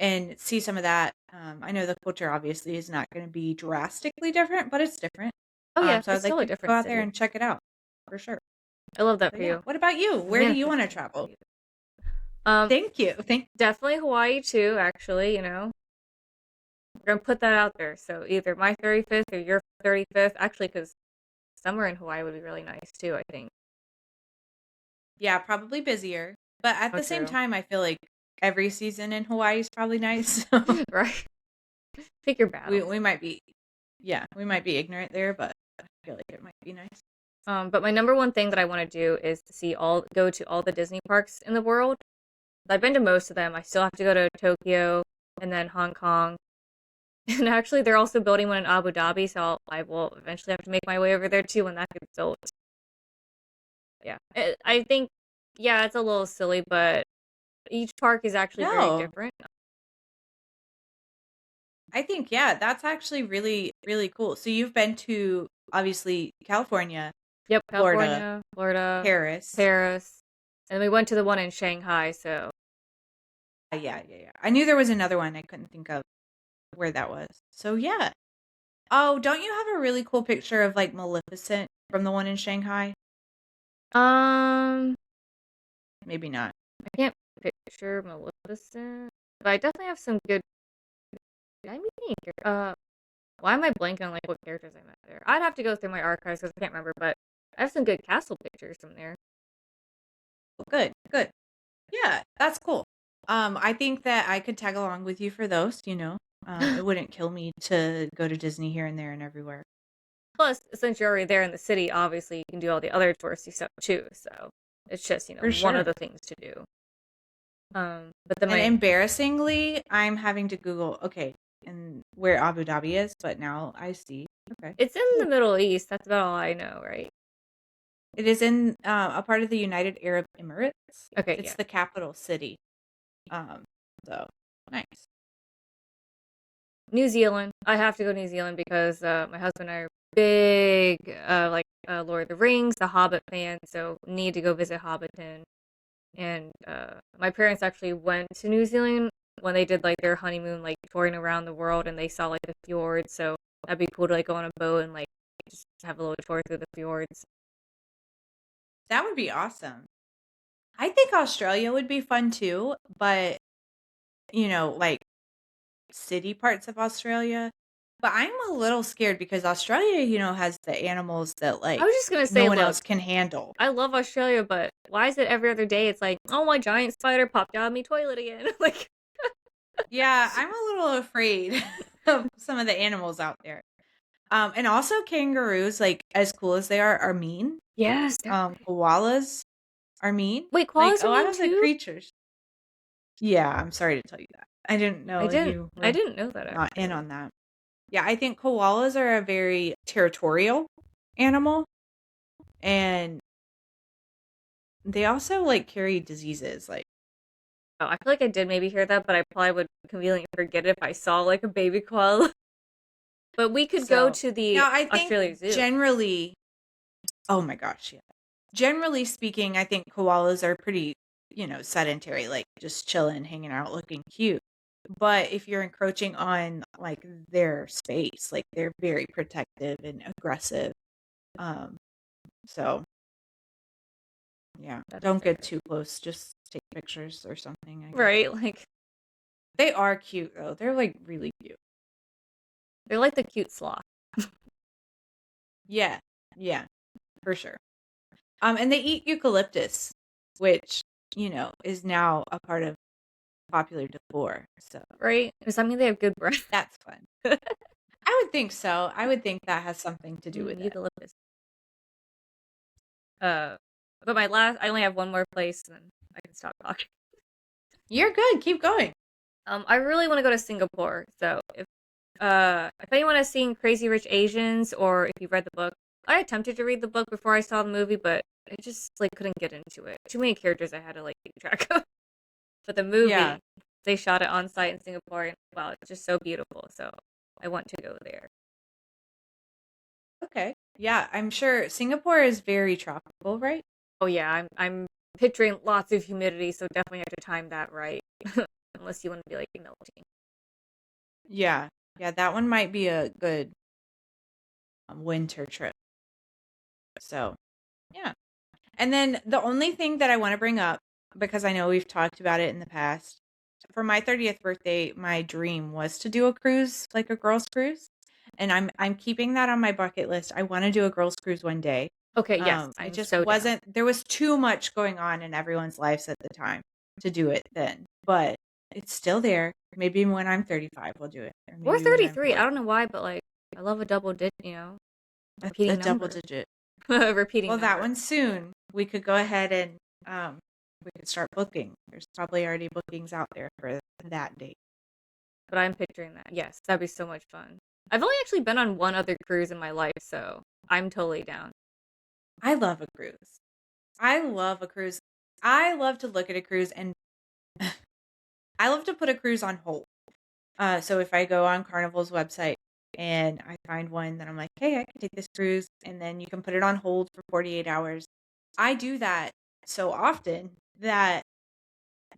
and see some of that. I know the culture obviously is not going to be drastically different, but it's different. Oh yeah, So I'd it's like totally to go different out there city. and check it out for sure. I love that So for yeah, you. what about you? Where do you want to Manifesting travel? for you. Um, Thank you. definitely Hawaii too. Actually, we're gonna put that out there. So either my 35th or your 35th. Actually, because summer in Hawaii would be really nice too. I think. Yeah, probably busier, but at Oh, the same true. time, I feel like every season in Hawaii is probably nice. So Right. Pick your we battles. we might be, yeah, we might be ignorant there, but I feel like it might be nice. But my number one thing that I want to do is go to all the Disney parks in the world. I've been to most of them. I still have to go to Tokyo and then Hong Kong. And actually, they're also building one in Abu Dhabi, so I will eventually have to make my way over there too when that gets built. Yeah, I think, yeah, it's a little silly, but each park is actually very No, different. I think yeah, that's actually really really cool. So you've been to obviously California, Yep, Florida, California, Florida, Paris. Paris, and we went to the one in Shanghai. So Yeah. I knew there was another one. I couldn't think of where that was. So yeah. Oh, don't you have a really cool picture of like Maleficent from the one in Shanghai? Um, Maybe not. I can't picture Maleficent, but I definitely have some good. Did I meet any why am I blanking on like what characters I met there? I'd have to go through my archives because I can't remember, but I have some good castle pictures from there. Good, good. Yeah, that's cool. I think that I could tag along with you for those, you know. It wouldn't kill me to go to Disney here and there and everywhere. Plus, since you're already there in the city, obviously you can do all the other touristy stuff too. So it's just For one of sure. the things to do. But then And my embarrassingly, I'm having to Google, okay, and where Abu Dhabi is, but now I see. Okay. it's in the Middle East. That's about all I know, right? It is in a part of the United Arab Emirates. Okay, It's yeah. the capital city. Um, so nice. New Zealand. I have to go to New Zealand because my husband and I are big, Lord of the Rings, the Hobbit fan. So need to go visit Hobbiton. And my parents actually went to New Zealand when they did like their honeymoon, like touring around the world, and they saw like the fjords. So that'd be cool to like go on a boat and like just have a little tour through the fjords. That would be awesome. I think Australia would be fun too, but you know, like city parts of Australia. But I'm a little scared because Australia, you know, has the animals that I like was just gonna no say, one look, else can handle. I love Australia, but why is it every other day it's like, oh, my giant spider popped out of me toilet again? Like, Yeah, I'm a little afraid of some of the animals out there. And also kangaroos, like as cool as they are mean. yes, Koalas are mean. wait, Like koalas a are lot mean of the too. creatures. Yeah, I'm sorry to tell you that. I didn't I know didn't, you I were didn't know that not in actually. on that. Yeah, I think koalas are a very territorial animal, and they also like carry diseases. Like, Oh, I feel like I did maybe hear that, but I probably would conveniently forget it if I saw like a baby koala. But we could go so to the now I think Australia Zoo. generally, oh my gosh, yeah. Generally speaking, I think koalas are pretty, you know, sedentary, like just chilling, hanging out, looking cute. But if you're encroaching on like their space, like they're very protective and aggressive. Um, so yeah, That's don't fair. get too close. Just take pictures or something, I guess. Right? Like, They are cute though. They're like really cute. they're like the cute sloth. Yeah, yeah, for sure. And they eat eucalyptus, which, you know, is now a part of popular decor. So Right? Does that mean they have good breath? that's fun. I would think so. I would think that has something to do with it. Eucalyptus. Uh, but I only have one more place, and then I can stop talking. You're good. Keep going. I really want to go to Singapore. So if anyone has seen Crazy Rich Asians or if you've read the book, I attempted to read the book before I saw the movie, but I just like couldn't get into it. Too many characters I had to like keep track of. But the Yeah. movie, they shot it on site in Singapore, and wow, it's just so beautiful. So I want to go there. Okay. Yeah, I'm sure Singapore is very tropical, right? Oh yeah, I'm picturing lots of humidity, so definitely have to time that right. Unless you want to be like melting. Yeah. Yeah, that one might be a good winter trip. So, yeah. And then the only thing that I want to bring up, because I know we've talked about it in the past, for my 30th birthday, my dream was to do a cruise, like a girls' cruise. And I'm keeping that on my bucket list. I want to do a girls' cruise one day. Okay, yes, It I'm just so down. wasn't, there was too much going on in everyone's lives at the time to do it then. But it's still there. Maybe when I'm 35, we'll do it. Or Or maybe when I'm 33. I 40. don't know why, but like I love a double digit, A repeating double number. digit. Repeating Well, that number. one soon. We could go ahead and we could start booking. There's probably already bookings out there for that date. But I'm picturing that. Yes, that'd be so much fun. I've only actually been on one other cruise in my life, so I'm totally down. I love a cruise. I love a cruise. I love to look at a cruise and I love to put a cruise on hold. So if I go on Carnival's website and I find one that I'm like, hey, I can take this cruise, and then you can put it on hold for 48 hours. I do that so often that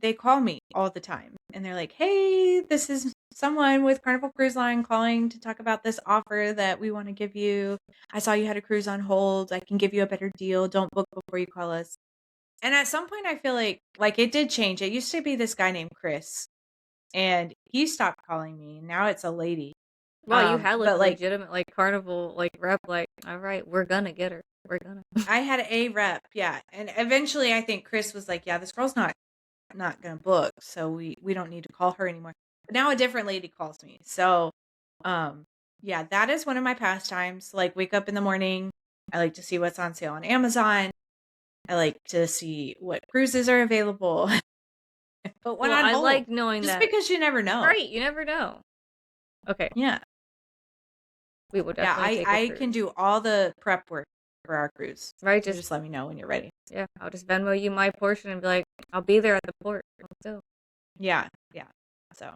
they call me all the time and they're like, hey, this is someone with Carnival Cruise Line calling to talk about this offer that we want to give you. I saw you had a cruise on hold. I can give you a better deal. Don't book before you call us." And at some point, I feel like it did change. It used to be this guy named Chris, and he stopped calling me. Now it's a lady. Well, you had like But a legitimate like Carnival like rep, like, all right, we're gonna get her. We're gonna. I had a rep, yeah, and eventually I think Chris was like, "Yeah, this girl's not gonna book, so we don't need to call her anymore." But now a different lady calls me. So, yeah, that is one of my pastimes. Like, wake up in the morning, I like to see what's on sale on Amazon. I like to see what cruises are available. But when Well, on I hold, like knowing just that. because you never know. Right, you never know. Okay. Yeah. We will definitely take a I cruise. can do all the prep work for our cruise. Right, Just let me know when you're ready. Yeah, I'll just Venmo you my portion and be like, I'll be there at the port. Let's go. Yeah. So,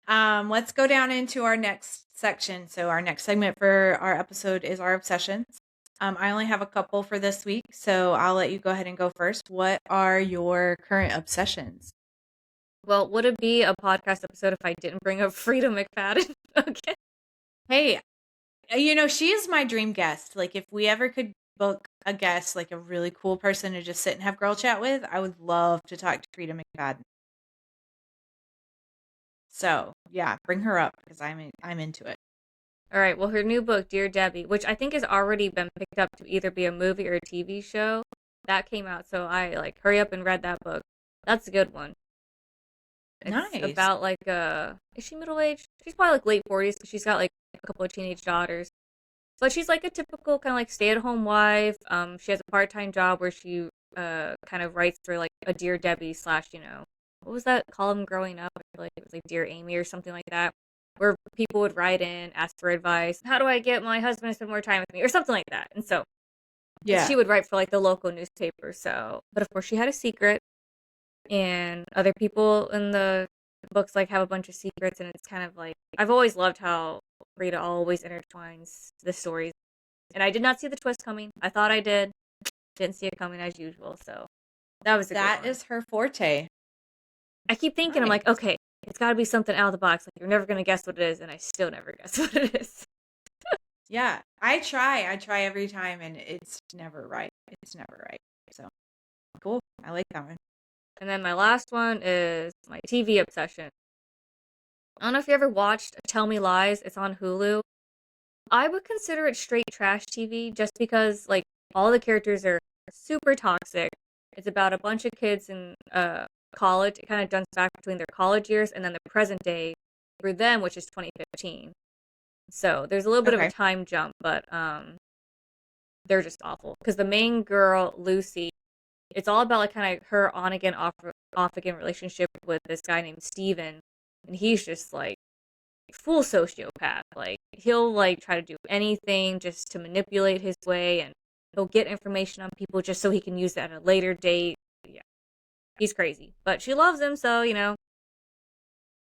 let's go down into our next section. So our next segment for our episode is our obsessions. I only have a couple for this week, so I'll let you go ahead and go first. What are your current obsessions? Well, would it be a podcast episode if I didn't bring up Frida McFadden? Okay. Hey, she is my dream guest. Like, if we ever could book a guest, like a really cool person to just sit and have girl chat with, I would love to talk to Frida McFadden. So, yeah, bring her up because I'm into it. All right. Well, her new book, Dear Debbie, which I think has already been picked up to either be a movie or a TV show, that came out. So I like hurry up and read that book. That's a good one. It's Nice. about like is she middle aged? She's probably like late 40s because she's got like a couple of teenage daughters. But she's like a typical kind of like stay at home wife. She has a part time job where she kind of writes for like a Dear Debbie slash, what was that column growing up? I feel like it was like Dear Amy or something like that, where people would write in, ask for advice. How do I get my husband to spend more time with me, or something like that? And so, yeah, she would write for like the local newspaper. So, but of course, she had a secret, and other people in the books like have a bunch of secrets, and it's kind of like I've always loved how Rita always intertwines the stories, and I did not see the twist coming. I thought I did, didn't see it coming as usual. So that was that is her forte. I keep thinking, I'm like, okay, it's got to be something out of the box. Like, you're never going to guess what it is, and I still never guess what it is. Yeah, I try every time, and it's never right. So, cool. I like that one. And then my last one is my TV obsession. I don't know if you ever watched Tell Me Lies. It's on Hulu. I would consider it straight trash TV just because, like, all the characters are super toxic. It's about a bunch of kids in college. It kind of jumps back between their college years and then the present day for them, which is 2015. So there's a little bit of a time jump, but they're just awful. Because the main girl, Lucy, it's all about like kind of her on again, off again relationship with this guy named Steven. And he's just like full sociopath. Like he'll like try to do anything just to manipulate his way, and he'll get information on people just so he can use that at a later date. Yeah. He's crazy. But she loves him, so,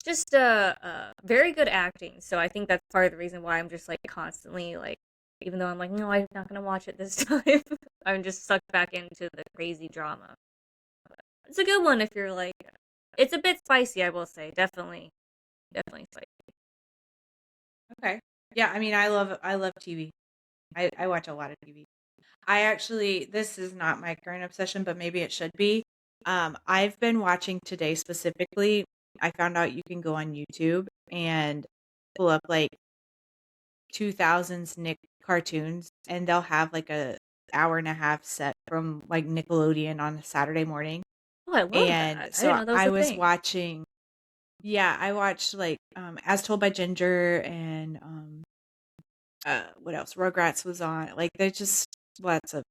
just very good acting. So I think that's part of the reason why I'm just like constantly like, even though I'm like, no, I'm not gonna watch it this time. I'm just sucked back into the crazy drama. But it's a good one if you're like, it's a bit spicy, I will say. Definitely spicy. Okay. Yeah, I mean, I love TV. I watch a lot of TV. This is not my current obsession, but maybe it should be. I've been watching today specifically. I found out you can go on YouTube and pull up like 2000s Nick cartoons, and they'll have like a hour and a half set from like Nickelodeon on a Saturday morning. Oh, I love that. So I didn't know that was I a was thing. watching. Yeah, I watched like As Told by Ginger and what else? Rugrats was on. Like there's just lots of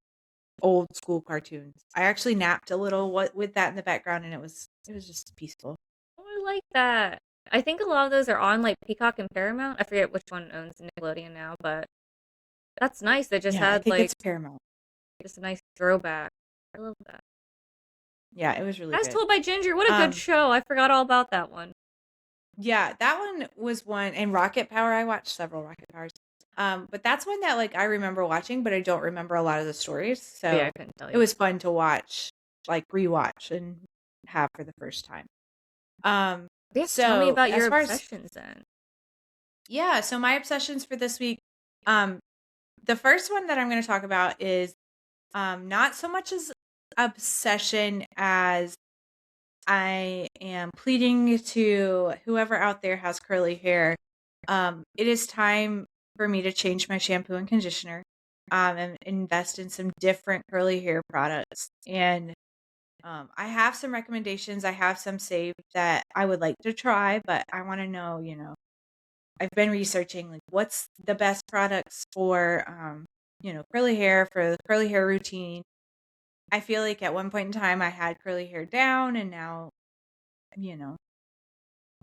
old school cartoons. I actually napped a little with that in the background, and it was just peaceful. Oh, I like that. I think a lot of those are on like Peacock and Paramount. I forget which one owns Nickelodeon now, but that's nice. They just I had think like it's Paramount. just a nice throwback. I love that. Yeah, it was really As good. Told by Ginger, what a good show. I forgot all about that one. Yeah, that one was one. And Rocket Power, I watched several Rocket Powers. But that's one that like I remember watching, but I don't remember a lot of the stories. So yeah, I couldn't tell you. It was fun to watch, like rewatch and have for the first time. Yeah, tell me So about as your far as obsessions then. yeah, so my obsessions for this week, um, the first one that I'm going to talk about is not so much as obsession as I am pleading to whoever out there has curly hair. It is time for me to change my shampoo and conditioner, and invest in some different curly hair products. And I have some recommendations. I have some saved that I would like to try, but I want to know, I've been researching like what's the best products for, curly hair for the curly hair routine. I feel like at one point in time I had curly hair down, and now, you know,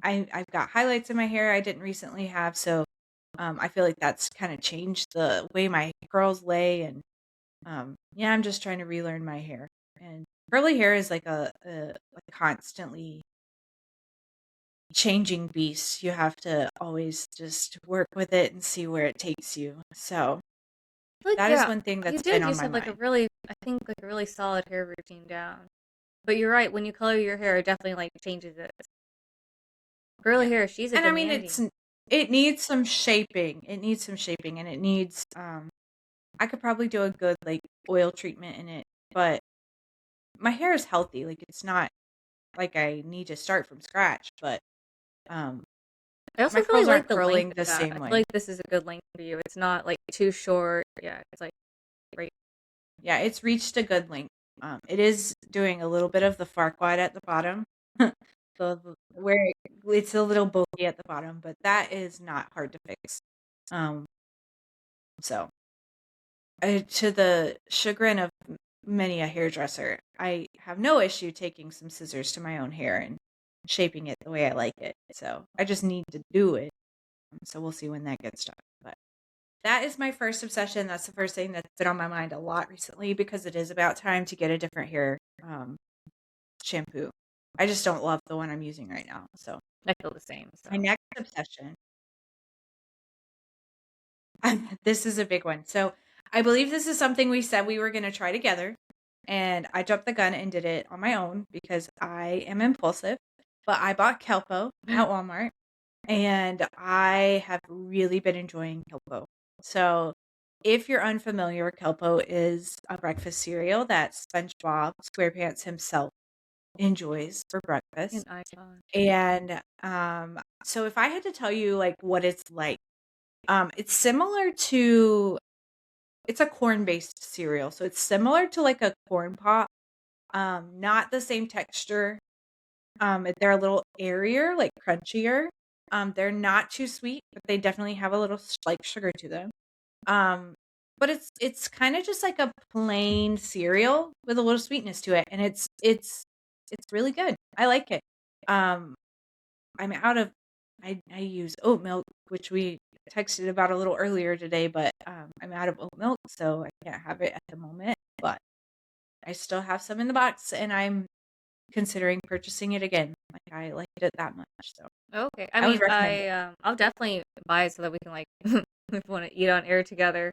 I've got highlights in my hair I didn't recently have, so I feel like that's kind of changed the way my curls lay, and yeah, I'm just trying to relearn my hair. And curly hair is like a constantly changing beast. You have to always just work with it and see where it takes you. So Like, that is yeah, one thing you that's been did on just my have like a mind. really, I think like a really solid hair routine down. But you're right, when you color your hair, it definitely like changes it. Curly Yeah. hair, she's a And I mean, demanding. it needs some shaping. It needs some shaping, and it needs I could probably do a good like oil treatment in it, but my hair is healthy. Like it's not like I need to start from scratch, but um I my also really curls like aren't the length curling of the that. I same feel way. like this is a good length for you. It's not like too short. Yeah, it's like right. Yeah, it's reached a good length. It is doing a little bit of the Farquaad at the bottom. Where it's a little bulky at the bottom, but that is not hard to fix. Um, so to the chagrin of many a hairdresser, I have no issue taking some scissors to my own hair and shaping it the way I like it. So I just need to do it. So we'll see when that gets done. But that is my first obsession. That's the first thing that's been on my mind a lot recently because it is about time to get a different hair shampoo. I just don't love the one I'm using right now. So I feel the same. So my next obsession, this is a big one. So I believe this is something we said we were going to try together. And I jumped the gun and did it on my own because I am impulsive. But I bought Kelpo at Walmart, and I have really been enjoying Kelpo. So if you're unfamiliar, Kelpo is a breakfast cereal that SpongeBob SquarePants himself enjoys for an breakfast. icon. And so if I had to tell you like what it's like, it's similar to it's a corn-based cereal. So it's similar to like a corn pop. Not the same texture. They're a little airier, like crunchier. They're not too sweet, but they definitely have a little like sugar to them. Um, but it's kind of just like a plain cereal with a little sweetness to it, and it's really good. I like it. Um, I'm out of I use oat milk, which we texted about a little earlier today, but I'm out of oat milk, so I can't have it at the moment. But I still have some in the box, and I'm considering purchasing it again. Like I liked it that much, so Okay. I I would mean, recommend it. I'll definitely buy it so that we can like if we want to eat on air together.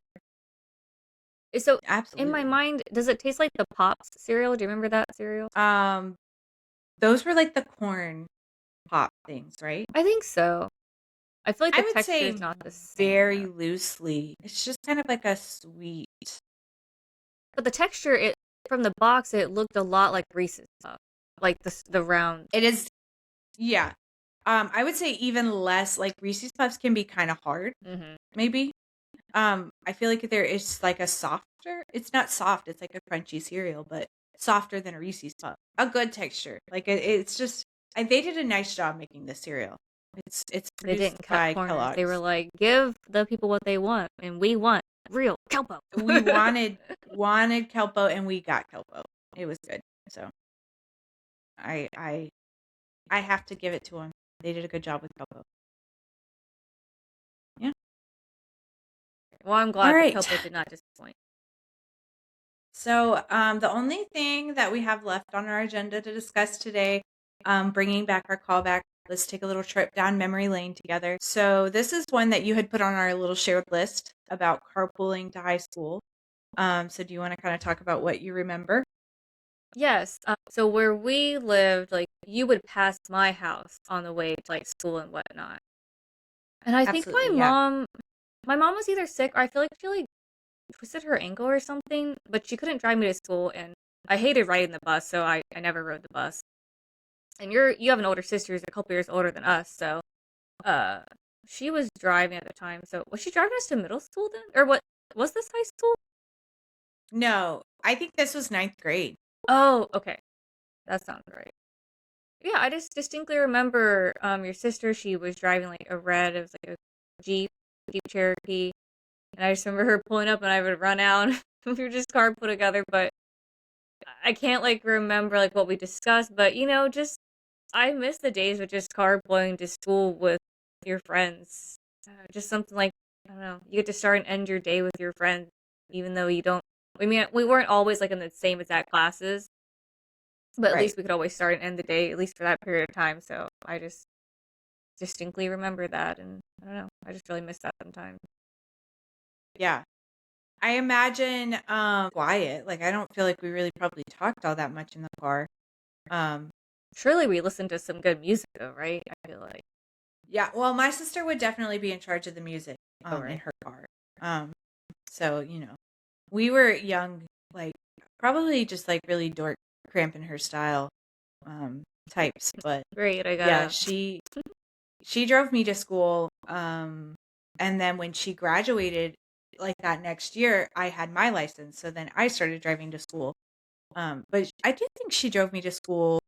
So in my Absolutely. mind, does it taste like the Pops cereal? Do you remember that cereal? Um, those were like the corn pop things, right? I think so. I feel like I the would texture is say not the same very though. loosely. It's just kind of like a sweet. But the texture, it from the box, it looked a lot like Reese's Puff, like the round. It is, yeah. I would say even less. Like Reese's Puffs can be kind of hard, Mm-hmm. maybe. I feel like there is like a softer. It's not soft. It's like a crunchy cereal, but softer than a Reese's Puff. A good texture. Like it's just. They did a nice job making this cereal. It's They produced didn't cut by corners. They were Kellogg's. like, give the people what they want, and we want real Kelpo. We wanted Kelpo, and we got Kelpo. It was good. So I I I have to give it to them. They did a good job with Kelpo. Yeah. Well, I'm All glad that right. Kelpo did not disappoint. So the only thing that we have left on our agenda to discuss today, bringing back our callback. Let's take a little trip down memory lane together. So this is one that you had put on our little shared list about carpooling to high school. Do you want to kind of talk about what you remember? Yes. So where we lived, like you would pass my house on the way to like school and whatnot. And I think Absolutely, yeah. my mom was either sick or I feel like she like twisted her ankle or something, but she couldn't drive me to school, and I hated riding the bus, so I never rode the bus. And you have an older sister who's a couple years older than us, so uh she was driving at the time. So was she driving us to middle school then? Or what was this high school? No, I think this was ninth grade. Oh, okay. That sounds right. Yeah, I just distinctly remember your sister, she was driving like a red, it was like a Jeep Cherokee. And I just remember her pulling up and I would run out and we would just carpool together, but I can't like remember like what we discussed, but just I miss the days of just carpooling to school with your friends. Just something like I don't know, you get to start and end your day with your friends, even though you don't. I mean, we weren't always like in the same exact classes, but at Right. least we could always start and end the day at least for that period of time. So I just distinctly remember that, and I don't know, I just really miss that sometimes. Yeah. I imagine quiet. Like I don't feel like we really probably talked all that much in the car. Um Surely we listened to some good music though, right? I feel like. yeah, well my sister would definitely be in charge of the music Oh in right. her car. So, we were young, like probably just like really dork cramping her style types, but Great, I yeah, gotta. she drove me to school and then when she graduated like that next year, I had my license, so then I started driving to school. But I do think she drove me to school.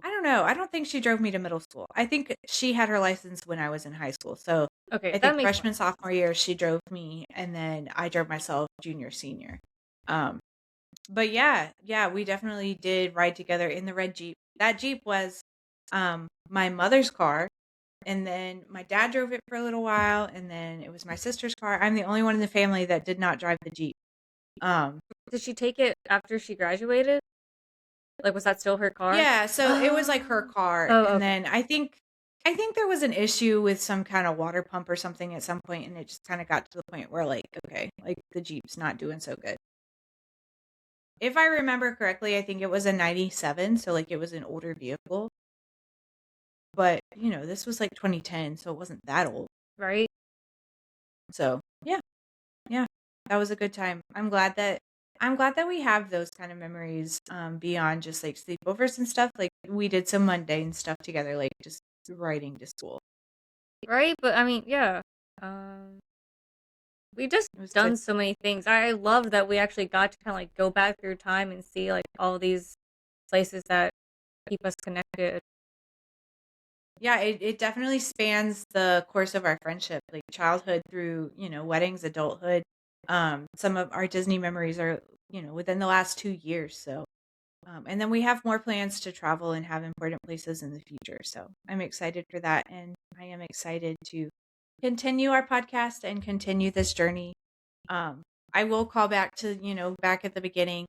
I don't know. I don't think she drove me to middle school. I think she had her license when I was in high school. So Okay, I that think makes more freshman, sense. sophomore year, she drove me, and then I drove myself junior, senior. Um, but yeah, we definitely did ride together in the red Jeep. That Jeep was my mother's car, and then my dad drove it for a little while, and then it was my sister's car. I'm the only one in the family that did not drive the Jeep. Um, Did she take it after she graduated? Like, was that still her car? Yeah, so it was like her Oh. car, Oh, and okay. then I think there was an issue with some kind of water pump or something at some point, and it just kind of got to the point where like, okay, like the Jeep's not doing so good. If I remember correctly, I think it was a 97, so like it was an older vehicle. But, this was like 2010, so it wasn't that old. Right? So, yeah. Yeah. That was a good time. I'm glad that we have those kind of memories beyond just like sleepovers and stuff. Like we did some mundane stuff together, like just riding to school. Right? But I mean, yeah. Um, we just It was good. done so many things. I love that we actually got to kind of like go back through time and see like all these places that keep us connected. Yeah, it definitely spans the course of our friendship, like childhood through, weddings, adulthood. Some of our Disney memories are, within the last 2 years. So, and then we have more plans to travel and have important places in the future. So I'm excited for that. And I am excited to continue our podcast and continue this journey. Um, I will call back to, back at the beginning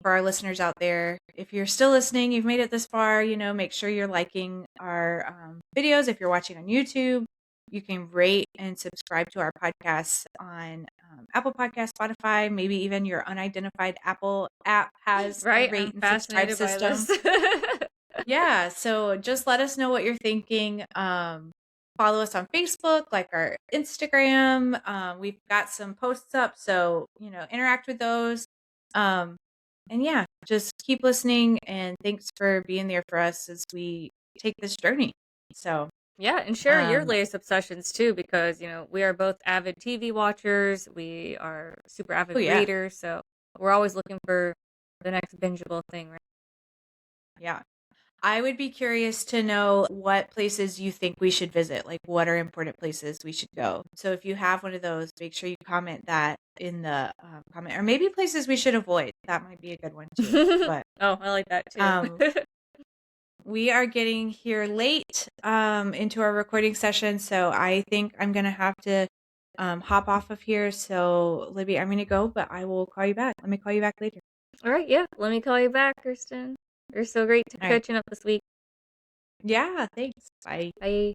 for our listeners out there. If you're still listening, you've made it this far, make sure you're liking our videos. If you're watching on YouTube, you can rate and subscribe to our podcast on Apple Podcast, Spotify, maybe even your unidentified Apple app has a Right? I'm rate and subscribe fascinated by system. this. Yeah, so just let us know what you're thinking. Follow us on Facebook, like our Instagram. We've got some posts up, so interact with those. Um, and yeah, just keep listening, and thanks for being there for us as we take this journey. So, Yeah, and share your um, latest obsessions too, because we are both avid TV watchers. We are super oh avid yeah, readers, so we're always looking for the next bingeable thing, right? yeah. I would be curious to know what places you think we should visit. Like, what are important places we should go? So, if you have one of those, make sure you comment that in the comment, or maybe places we should avoid. That might be a good one too. But Oh, I like that too. um, we are getting here late into our recording session, so I think I'm gonna have to hop off of here. So, Libby, I'm gonna go, but I will call you back. Let me call you back later. All right, yeah. Let me call you back, Kirsten. You're so great to All right. catching up this week. Yeah. Thanks. Bye. Bye.